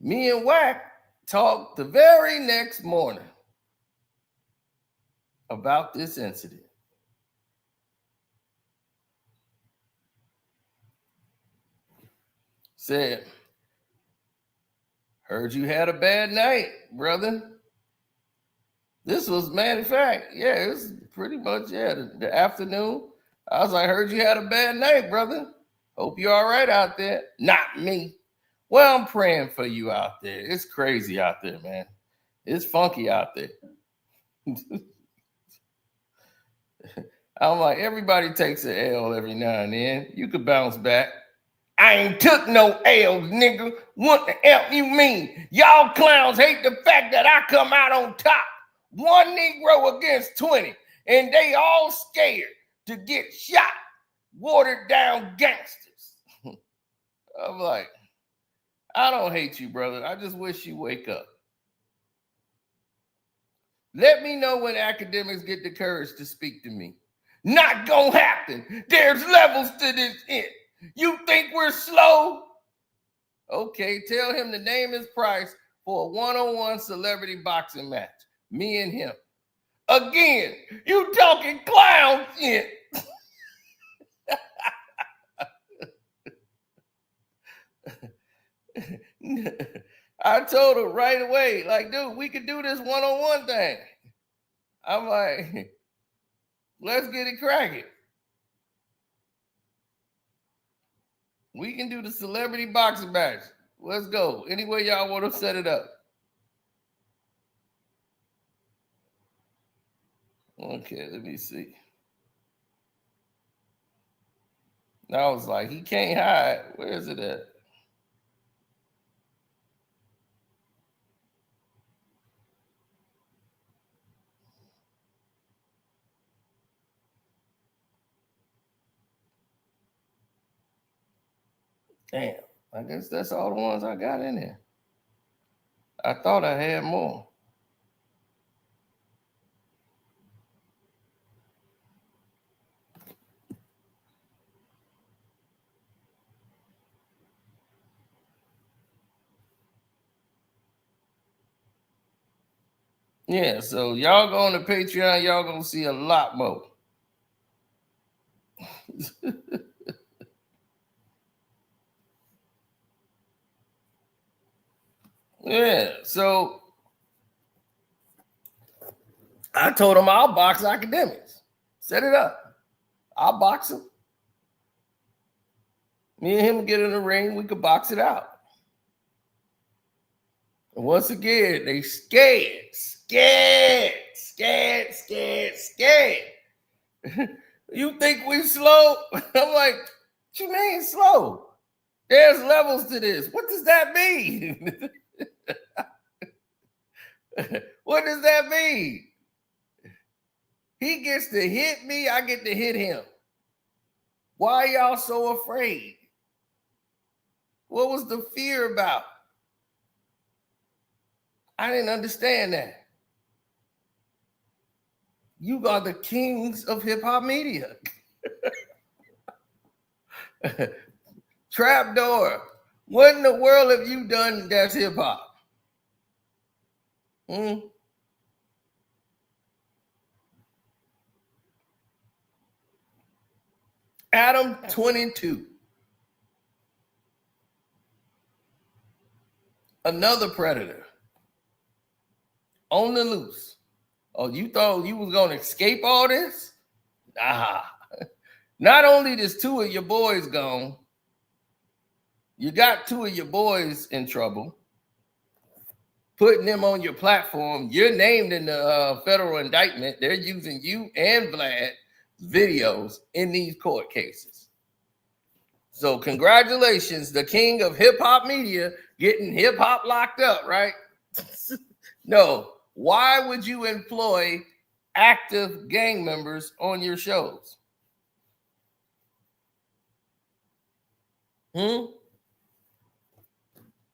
Me and Wack talked the very next morning about this incident. Said, heard you had a bad night, brother. This was, matter of fact, yeah, it was pretty much, the afternoon. I was like, heard you had a bad night, brother. Hope you're all right out there. Not me. Well, I'm praying for you out there. It's crazy out there, man. It's funky out there. I'm like, everybody takes an L every now and then. You could bounce back. I ain't took no L's, nigga. What the hell you mean? Y'all clowns hate the fact that I come out on top. One Negro against 20, and they all scared to get shot. Watered down gangsters. I'm like, I don't hate you, brother. I just wish you wake up. Let me know when academics get the courage to speak to me. Not gonna happen. There's levels to this shit. You think we're slow? Okay, tell him to name his price for a one-on-one celebrity boxing match. Me and him. Again, you talking clown shit. I told him right away, like, dude, we could do this one-on-one thing. I'm like, let's get it cracking. We can do the celebrity boxing match. Let's go. Any way y'all want to set it up. Okay, let me see. And I was like, he can't hide. Where is it at? Damn, I guess that's all the ones I got in there. I thought I had more. Yeah, so y'all go on the Patreon, y'all gonna see a lot more. Yeah, so I told him I'll box Akademiks. Set it up. I'll box him. Me and him get in the ring, we could box it out. And once again, they scared. You think we slow? I'm like, what you mean slow? There's levels to this. What does that mean? What does that mean? He gets to hit me, I get to hit him. Why y'all so afraid? What was the fear about? I didn't understand that. You are the kings of hip-hop media. Trapdoor, what in the world have you done that's hip-hop? Adam 22. Another predator. On the loose. Oh, you thought you was going to escape all this? Nah. Not only is 2 of your boys gone, you got 2 of your boys in trouble. Putting them on your platform. You're named in the federal indictment. They're using you and Vlad videos in these court cases. So congratulations, the king of hip-hop media getting hip-hop locked up, right? No. Why would you employ active gang members on your shows? How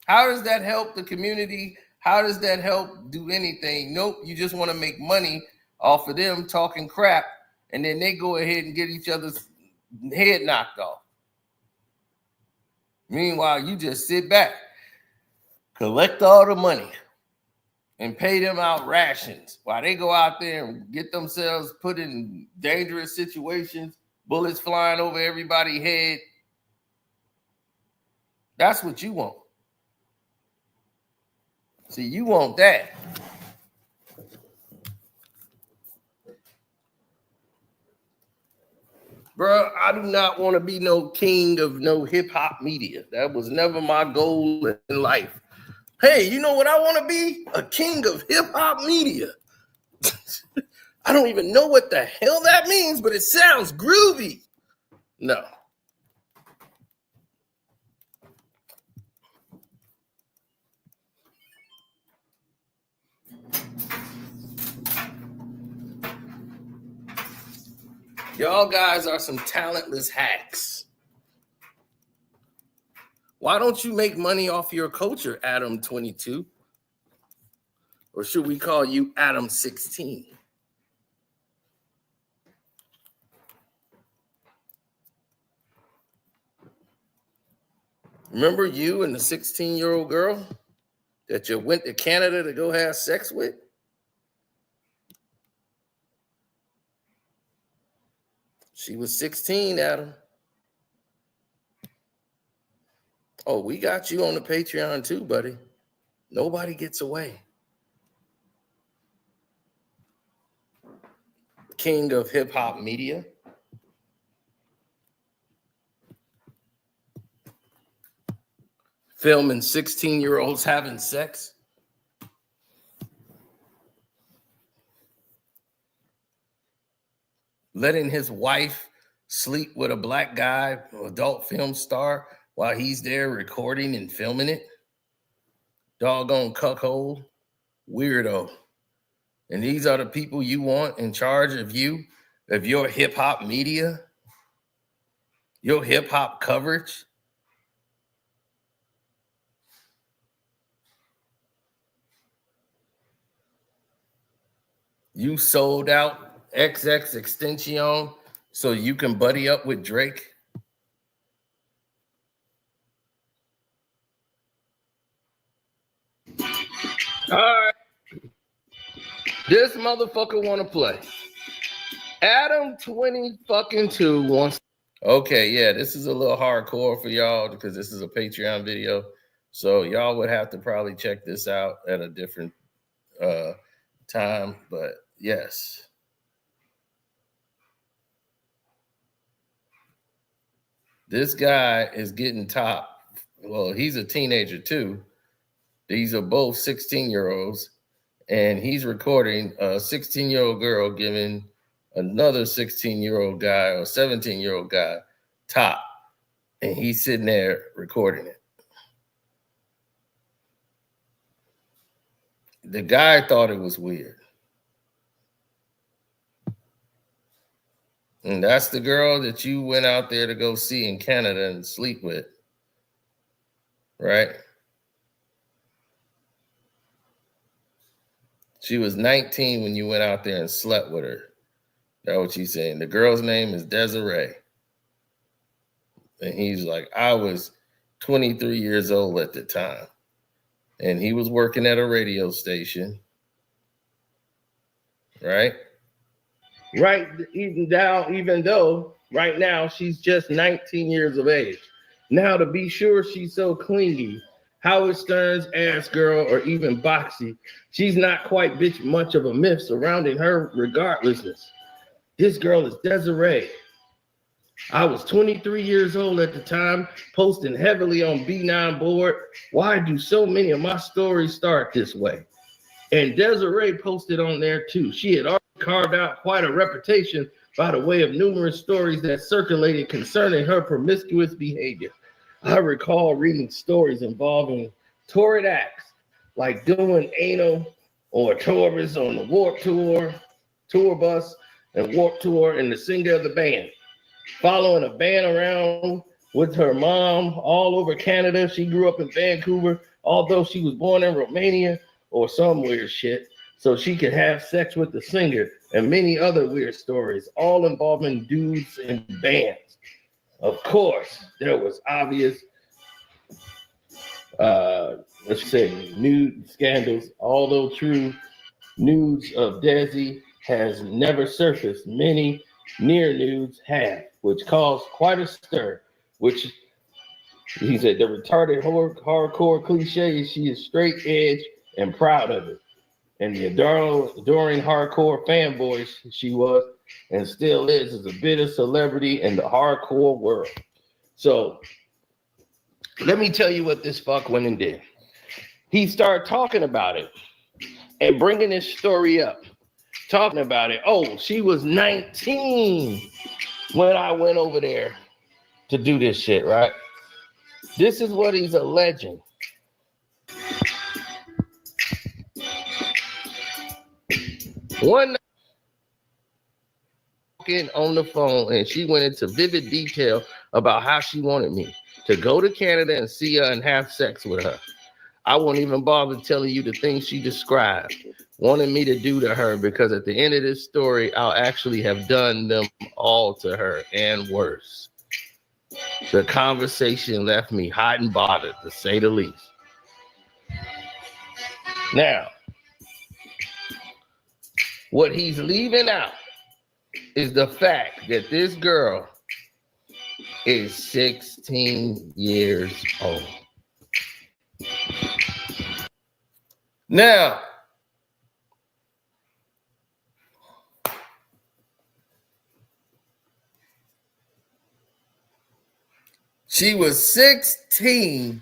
does that help the community? How does that help do anything? Nope, you just want to make money off of them talking crap, and then they go ahead and get each other's head knocked off. Meanwhile, you just sit back, collect all the money, and pay them out rations while they go out there and get themselves put in dangerous situations, bullets flying over everybody's head. That's what you want. See, you want that. Bro, I do not want to be no king of no hip-hop media. That was never my goal in life. Hey, you know what I want to be? A king of hip-hop media. I don't even know what the hell that means, but it sounds groovy. No. Y'all guys are some talentless hacks. Why don't you make money off your culture, Adam 22? Or should we call you Adam 16? Remember you and the 16-year-old girl that you went to Canada to go have sex with? She was 16, Adam. Oh, we got you on the Patreon too, buddy. Nobody gets away. King of hip hop media. Filming 16-year-olds having sex. Letting his wife sleep with a black guy, adult film star, while he's there recording and filming it. Doggone cuckold. Weirdo. And these are the people you want in charge of you, of your hip hop media, your hip hop coverage. You sold out XX Extension so you can buddy up with Drake. All right. This motherfucker want to play. Adam 22 wants. Okay, yeah, this is a little hardcore for y'all because this is a Patreon video. So y'all would have to probably check this out at a different time. But yes. This guy is getting top. Well, he's a teenager too. These are both 16-year-olds. And he's recording a 16-year-old girl giving another 16-year-old guy or 17-year-old guy top. And he's sitting there recording it. The guy thought it was weird. And that's the girl that you went out there to go see in Canada and sleep with. Right? She was 19 when you went out there and slept with her. That's what she's saying. The girl's name is Desiree. And he's like, I was 23 years old at the time. And he was working at a radio station. Right? Right, even though right now she's just 19 years of age. Now, to be sure she's so clingy, Howard Stern's ass girl, or even Boxy, she's not quite bitch much of a myth surrounding her regardlessness. This girl is Desiree. I was 23 years old at the time, posting heavily on B9 board. Why do so many of my stories start this way? And Desiree posted on there too. She had already carved out quite a reputation by the way of numerous stories that circulated concerning her promiscuous behavior. I recall reading stories involving torrid acts, like doing anal or Taurus on the Warped Tour, tour bus, and Warped Tour, and the singer of the band. Following a band around with her mom all over Canada. She grew up in Vancouver, although she was born in Romania or some weird shit, so she could have sex with the singer, and many other weird stories, all involving dudes and bands. Of course, there was obvious, nude scandals, although true, nudes of Desi has never surfaced. Many near nudes have, which caused quite a stir, which he said the retarded hardcore cliche is she is straight edge and proud of it. And the adoring hardcore fanboy she was and still is a bit of celebrity in the hardcore world. So let me tell you what this fuck went and did. He started talking about it and bringing this story up, talking about it. Oh, she was 19 when I went over there to do this shit, right? This is what he's alleging. One night on the phone, and she went into vivid detail about how she wanted me to go to Canada and see her and have sex with her. I won't even bother telling you the things she described, wanting me to do to her, because at the end of this story, I'll actually have done them all to her and worse. The conversation left me hot and bothered, to say the least. Now, what he's leaving out is the fact that this girl is 16 years old. Now, she was 16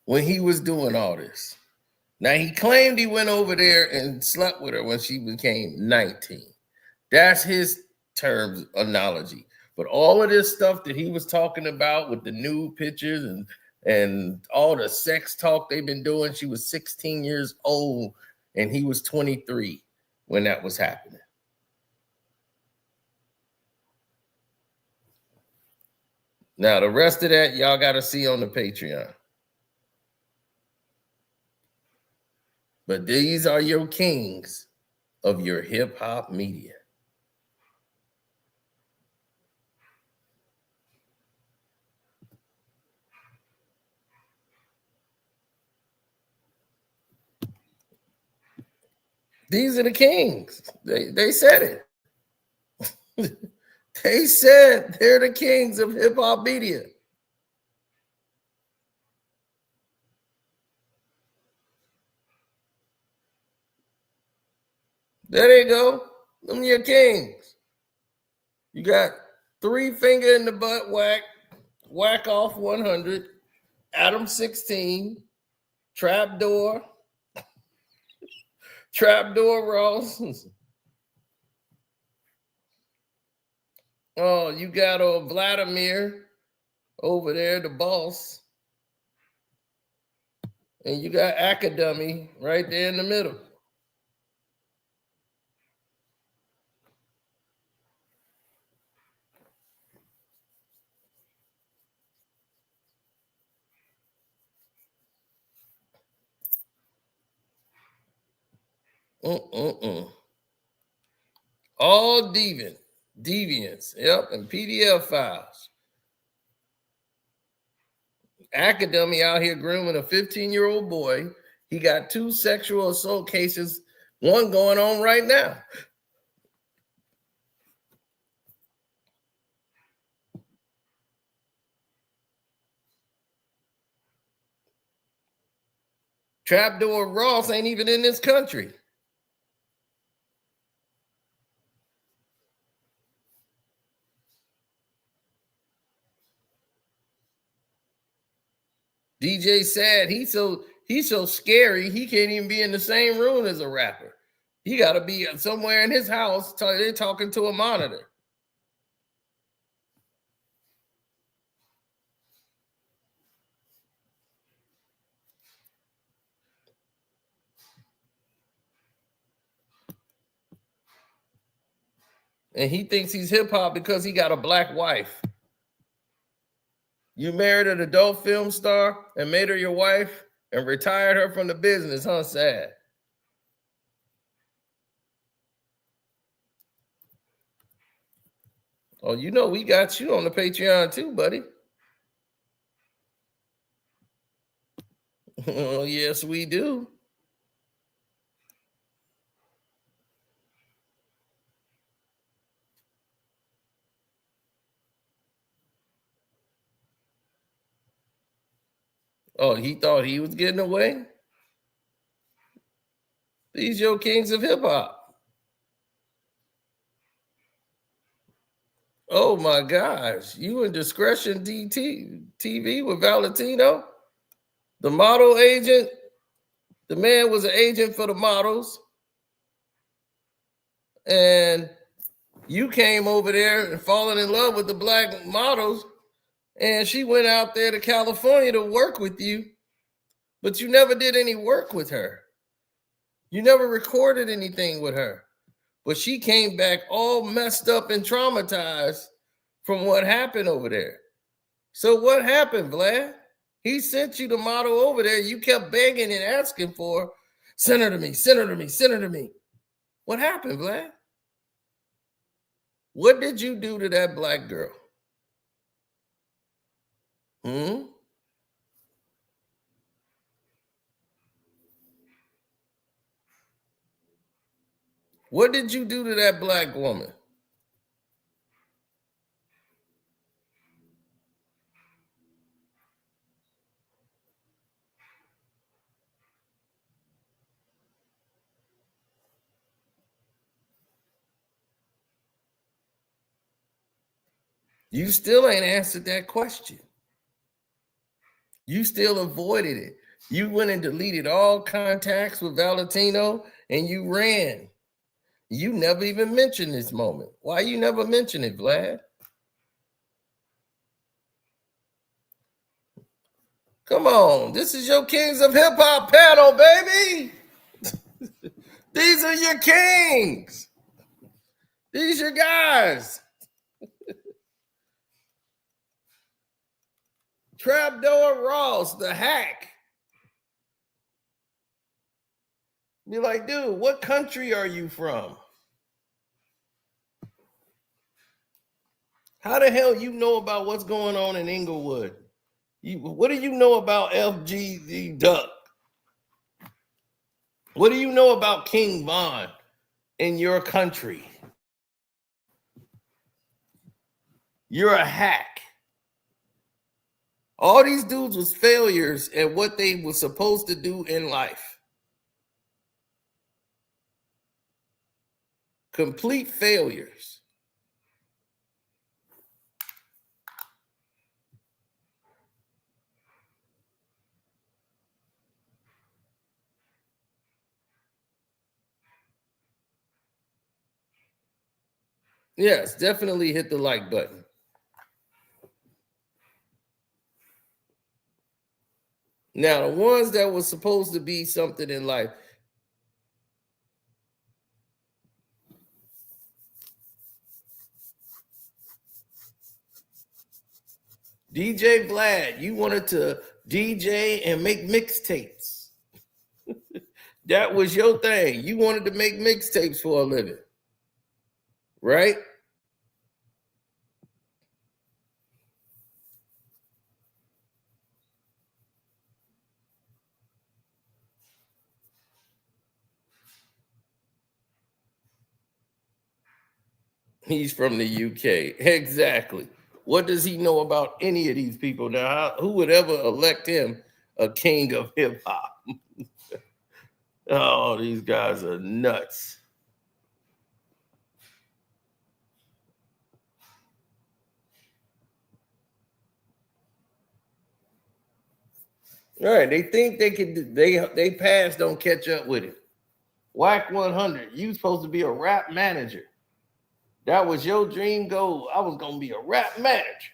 when he was doing all this. Now, he claimed he went over there and slept with her when she became 19. That's his terms analogy. But all of this stuff that he was talking about with the nude pictures and all the sex talk they've been doing, she was 16 years old and he was 23 when that was happening. Now, the rest of that, y'all got to see on the Patreon. But these are your kings of your hip-hop media. These are the kings. They said it. They said they're the kings of hip-hop media. There they go. Them your kings. You got 3 finger in the butt whack off 100, Adam 16, Trapdoor Ross. Oh, you got old Vladimir over there, the boss. And you got Akademiks right there in the middle. All deviants, yep, and PDF files. Akademiks out here grooming a 15-year-old boy. He got 2 sexual assault cases, one going on right now. Trapdoor Ross ain't even in this country. DJ Sad, he's so scary, he can't even be in the same room as a rapper. He got to be somewhere in his house. They're talking to a monitor. And he thinks he's hip hop because he got a black wife. You married an adult film star and made her your wife and retired her from the business, huh? Sad. Oh, you know we got you on the Patreon too, buddy. Oh, yes, we do. Oh, he thought he was getting away? These your kings of hip hop. Oh my gosh. You in Discretion TV with Valentino? The model agent? The man was an agent for the models. And you came over there and falling in love with the black models. And she went out there to California to work with you, but you never did any work with her. You never recorded anything with her, but she came back all messed up and traumatized from what happened over there. So what happened, Vlad? He sent you the model over there. You kept begging and asking for, send her to me, send her to me, send her to me. What happened, Vlad? What did you do to that black girl? What did you do to that black woman? You still ain't answered that question. You still avoided it. You went and deleted all contacts with Valentino and you ran. You never even mentioned this moment. Why you never mention it, Vlad? Come on. This is your Kings of Hip Hop panel, baby. These are your kings. These are your guys. Trapdoor Ross, the hack. Be like, dude, what country are you from? How the hell you know about what's going on in Inglewood? What do you know about FGD Duck? What do you know about King Von in your country? You're a hack. All these dudes was failures at what they were supposed to do in life. Complete failures. Yes, definitely hit the like button. Now, the ones that were supposed to be something in life. DJ Vlad, you wanted to DJ and make mixtapes. That was your thing. You wanted to make mixtapes for a living. Right? He's from the UK. Exactly. What does he know about any of these people? Now, who would ever elect him a king of hip hop? Oh, these guys are nuts. All right, they think they could. They past don't catch up with it. Wack 100. You supposed to be a rap manager. That was your dream goal. I was gonna be a rap manager.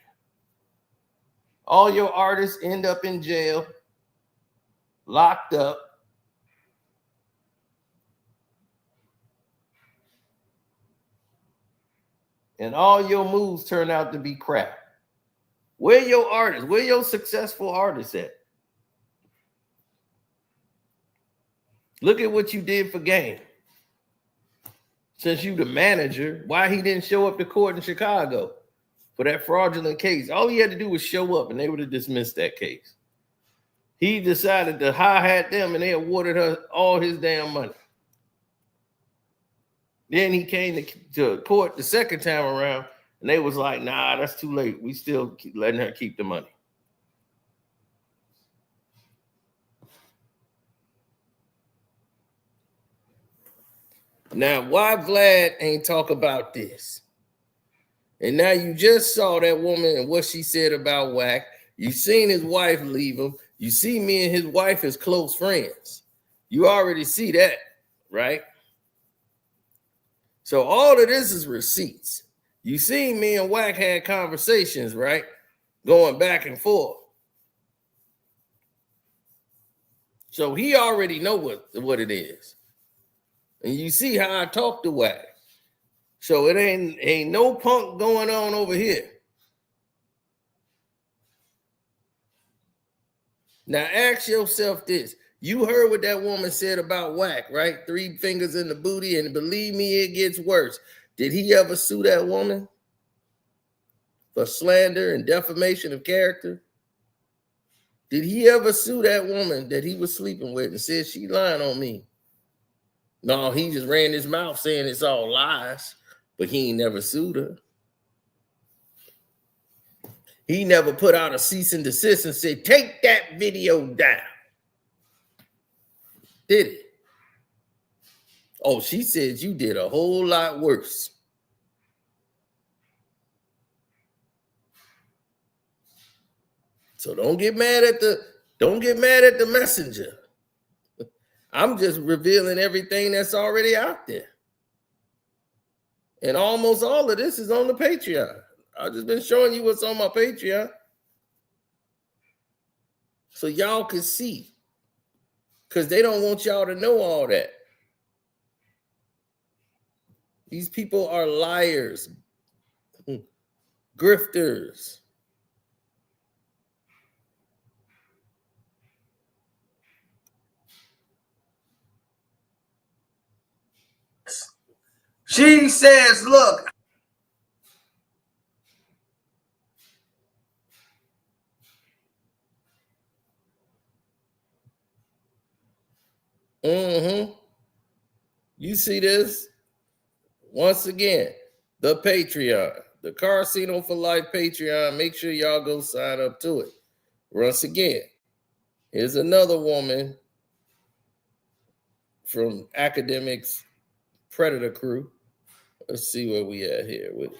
All your artists end up in jail, locked up. And all your moves turn out to be crap. Where your artists? Where your successful artists at? Look at what you did for Game. Since you the manager, why he didn't show up to court in Chicago for that fraudulent case? All he had to do was show up and they would have dismissed that case. He decided to hi-hat them and they awarded her all his damn money. Then he came to court the second time around and they was like, nah, that's too late. We still keep letting her keep the money. Now, why Vlad ain't talk about this? And now you just saw that woman and what she said about Wack. You seen his wife leave him. You see me and his wife as close friends. You already see that, right? So all of this is receipts. You see me and Wack had conversations, right? Going back and forth. So he already know what it is. And you see how I talk to Wack. So it ain't no punk going on over here. Now ask yourself this. You heard what that woman said about Wack, right? 3 fingers in the booty, and believe me, it gets worse. Did he ever sue that woman for slander and defamation of character? Did he ever sue that woman that he was sleeping with and said she lying on me? No, he just ran his mouth saying it's all lies, but he ain't never sued her. He never put out a cease and desist and said, take that video down. Did he? Oh, she said you did a whole lot worse. So don't get mad at the messenger. I'm just revealing everything that's already out there. And almost all of this is on the Patreon. I've just been showing you what's on my Patreon. So y'all can see. Because they don't want y'all to know all that. These people are liars, grifters. She says, look. You see this? Once again, the Patreon, the Karceno for Life Patreon. Make sure y'all go sign up to it. Once again, here's another woman from Akademiks Predator Crew. Let's see where we at here with it.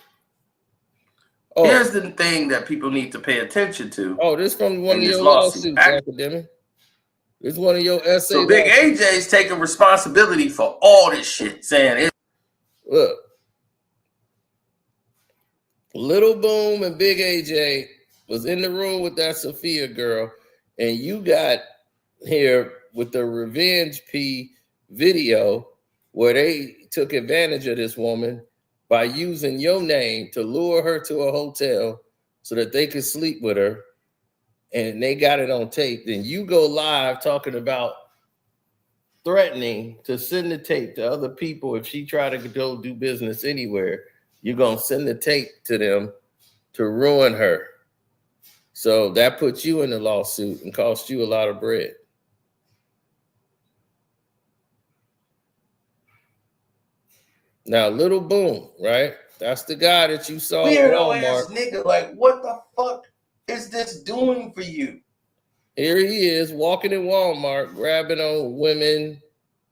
Oh, here's the thing that people need to pay attention to. Oh, this from one of your lawsuits, Akademiks. This one of your essays. So Big AJ's taking responsibility for all this shit, saying it. Look, Little Boom and Big AJ was in the room with that Sophia girl, and you got here with the Revenge P video where they took advantage of this woman by using your name to lure her to a hotel so that they could sleep with her, and they got it on tape. Then you go live talking about threatening to send the tape to other people if she try to go do business anywhere. You're going to send the tape to them to ruin her. So that puts you in the lawsuit and cost you a lot of bread. Now, Little Boom, right? That's the guy that you saw at Walmart. Ass nigga, like, what the fuck is this doing for you? Here he is walking in Walmart, grabbing on women,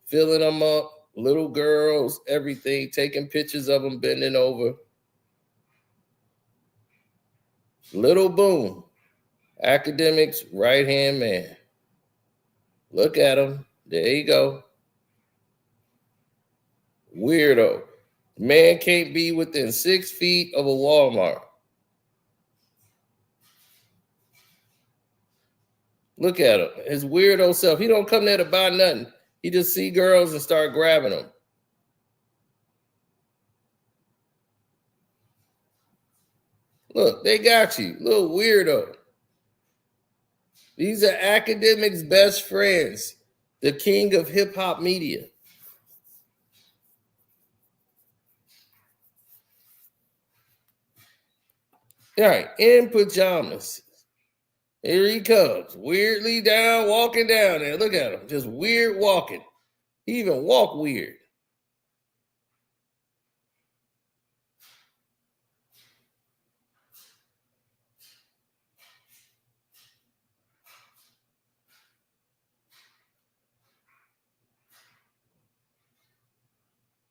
filling them up, little girls, everything, taking pictures of them bending over. Little Boom, Akademiks' right-hand man. Look at him. There you go. Weirdo. Man can't be within 6 feet of a Walmart. Look at him. His weirdo self. He don't come there to buy nothing. He just see girls and start grabbing them. Look, they got you. Little weirdo. These are Akademiks' best friends. The king of hip-hop media. All right, in pajamas. Here he comes, weirdly down, walking down there. Look at him, just weird walking. He even walk weird.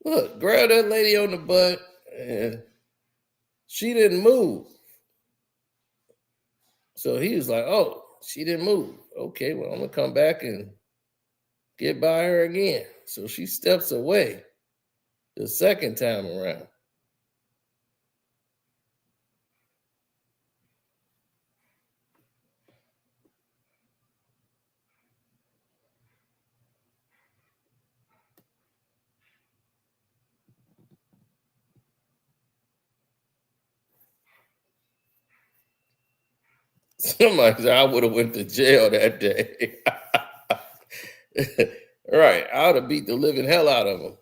Look, grab that lady on the butt, and she didn't move. So he was like, oh, she didn't move. Okay, well, I'm going to come back and get by her again. So she steps away the second time around. Somebody said I would have went to jail that day. Right. I would have beat the living hell out of him.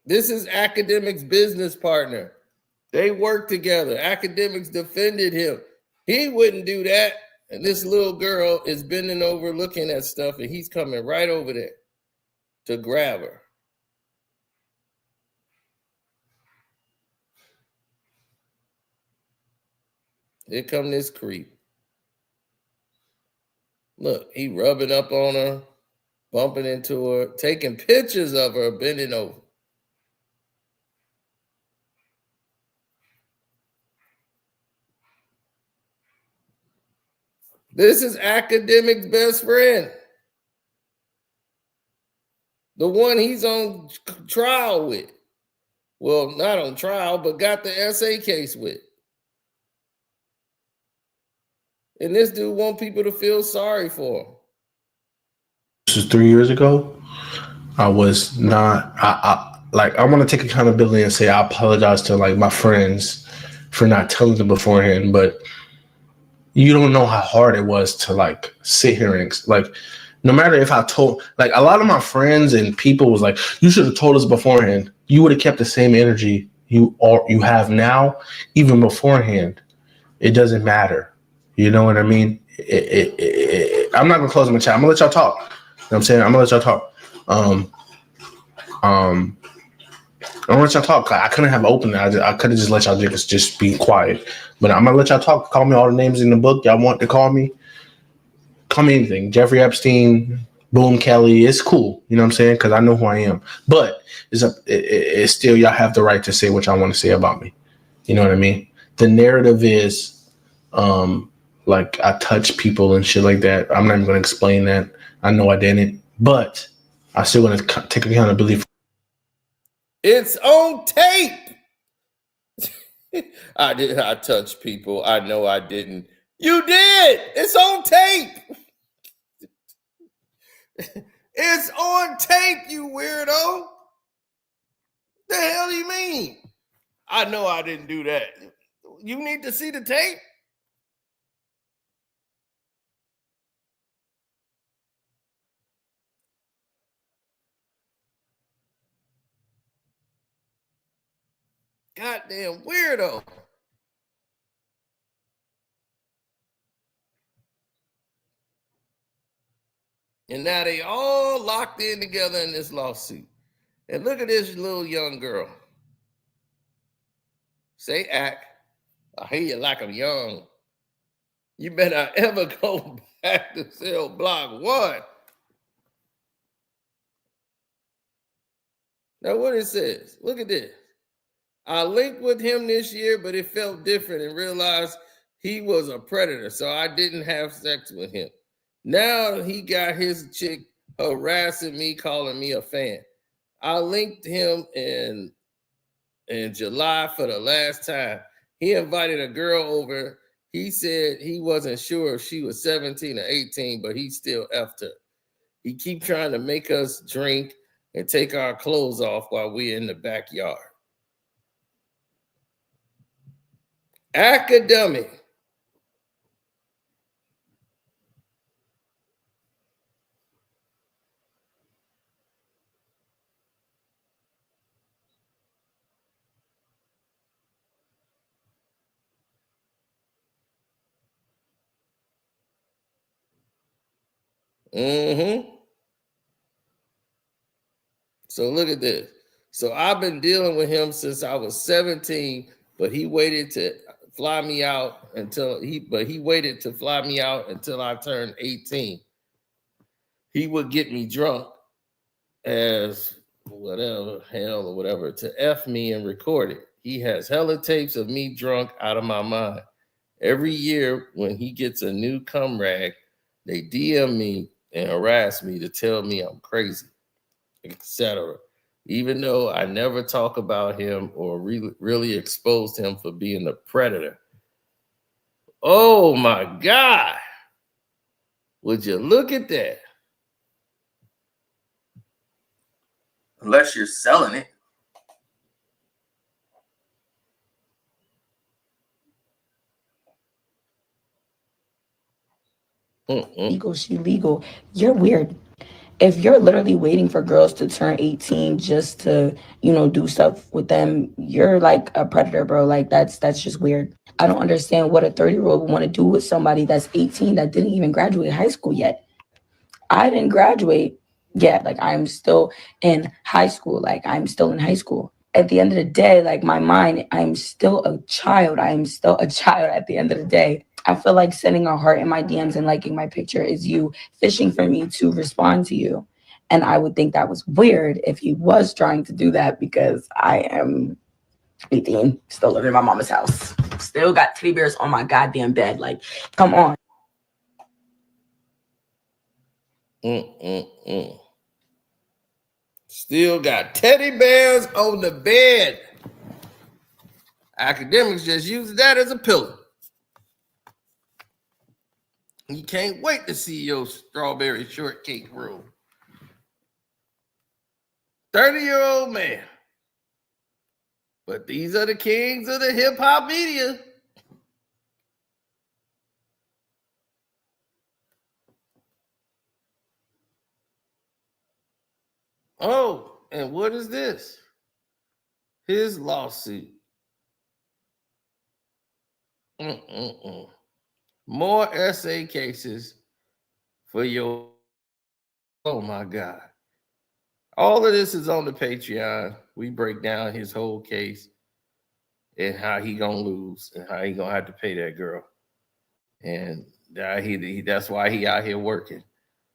This is Akademiks' business partner. They work together. Akademiks defended him. He wouldn't do that. And this little girl is bending over looking at stuff, and he's coming right over there to grab her. Here come this creep. Look, he rubbing up on her, bumping into her, taking pictures of her bending over. This is Akademiks' best friend. The one he's on trial with. Well, not on trial, but got the SA case with. And this dude want people to feel sorry for him. This was 3 years ago. I was not, I want to take accountability and say I apologize to like my friends for not telling them beforehand, but you don't know how hard it was to like sit here and like, no matter if I told, like a lot of my friends and people was like, you should have told us beforehand. You would have kept the same energy you have now, even beforehand. It doesn't matter. You know what I mean? I'm not gonna close my chat. I'm gonna let y'all talk. You know what I'm saying? I'm gonna let y'all talk. I'm gonna let y'all talk. I couldn't have opened it. I could have just let y'all just be quiet. But I'm gonna let y'all talk. Call me all the names in the book y'all want to call me. Call me anything. Jeffrey Epstein, Boom Kelly. It's cool. You know what I'm saying? Because I know who I am. But it's still y'all have the right to say what y'all want to say about me. You know what I mean? The narrative is like I touch people and shit like that. I'm not even gonna explain that. I know I didn't, but I still want to take accountability for. It's on tape. I touched people. I know I didn't. You did. It's on tape. It's on tape, you weirdo. The hell do you mean? I know I didn't do that. You need to see the tape. Goddamn weirdo. And now they all locked in together in this lawsuit. And look at this little young girl. Say act. I hear you like I'm young. You better not ever go back to cell block 1. Now what it says, look at this. I linked with him this year, but it felt different and realized he was a predator, so I didn't have sex with him. Now he got his chick harassing me, calling me a fan. I linked him in July for the last time. He invited a girl over. He said he wasn't sure if she was 17 or 18, but he still effed her. He keep trying to make us drink and take our clothes off while we're in the backyard. Academic. So look at this. So I've been dealing with him since I was 17, but he waited to fly me out until I turned 18. He would get me drunk as whatever to F me and record it. He has hella tapes of me drunk out of my mind. Every year when he gets a new cum rag, they DM me and harass me to tell me I'm crazy, etc. Even though I never talk about him or really exposed him for being a predator. Oh my God. Would you look at that? Unless you're selling it. Legal, she legal. You're weird. If you're literally waiting for girls to turn 18 just to, do stuff with them, you're like a predator, bro. Like that's just weird. I don't understand what a 30-year-old would want to do with somebody that's 18 that didn't even graduate high school yet. I didn't graduate yet. Like I'm still in high school. At the end of the day, like my mind, I'm still a child. at the end of the day. I feel like sending a heart in my DMs and liking my picture is you fishing for me to respond to you. And I would think that was weird if he was trying to do that because I am 18, still living in my mama's house. Still got teddy bears on my goddamn bed. Like, come on. Still got teddy bears on the bed. Akademiks just use that as a pillow. You can't wait to see your strawberry shortcake roll. 30-year-old man. But these are the kings of the hip-hop media. Oh, and what is this? His lawsuit. More essay cases for your... Oh, my God. All of this is on the Patreon. We break down his whole case and how he gonna lose and how he gonna have to pay that girl. And that's why he out here working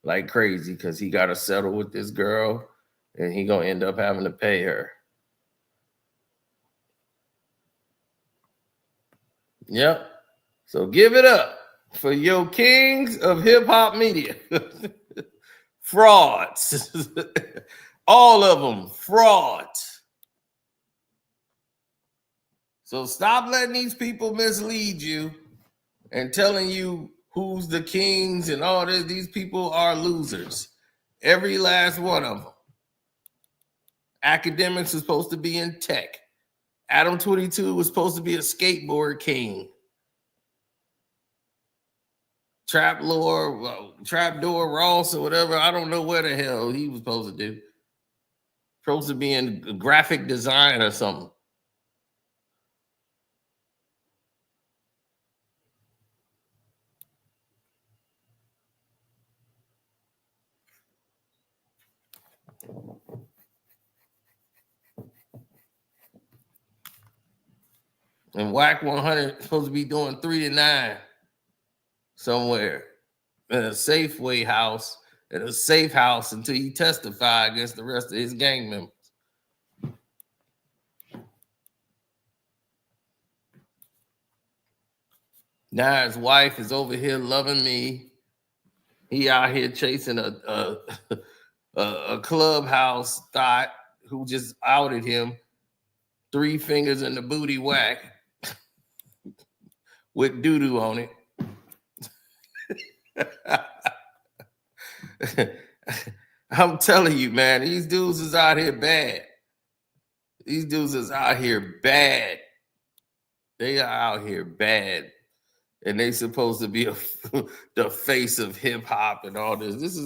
like crazy, because he got to settle with this girl and he gonna end up having to pay her. Yep. So give it up for your kings of hip-hop media. Frauds. All of them frauds. So stop letting these people mislead you and telling you who's the kings and all this. These people are losers. Every last one of them. Akademiks was supposed to be in tech. Adam 22 was supposed to be a skateboard king. Trapdoor Ross or whatever. I don't know where the hell he was supposed to do. Supposed to be in graphic design or something. And Wack 100 supposed to be doing 3 to 9 somewhere in a Safeway house, in a safe house until he testify against the rest of his gang members. Now his wife is over here loving me. He out here chasing a clubhouse thought who just outed him. 3 fingers in the booty whack with doo-doo on it. I'm telling you, man, these dudes is out here bad. These dudes is out here bad. They are out here bad. And they supposed to be the face of hip hop and all this. This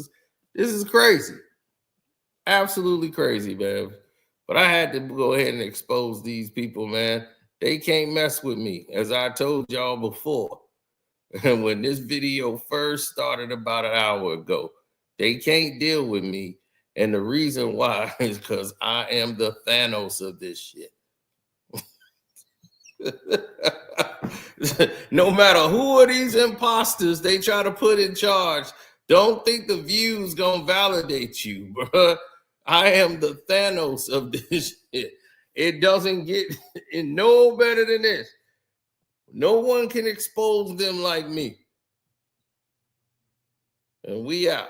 is crazy. Absolutely crazy, man. But I had to go ahead and expose these people, man. They can't mess with me, as I told y'all before. And when this video first started about an hour ago, they can't deal with me. And the reason why is because I am the Thanos of this shit. No matter who are these imposters they try to put in charge, don't think the views gonna validate you, bro. I am the Thanos of this shit. It doesn't get no better than this. No one can expose them like me. And we out.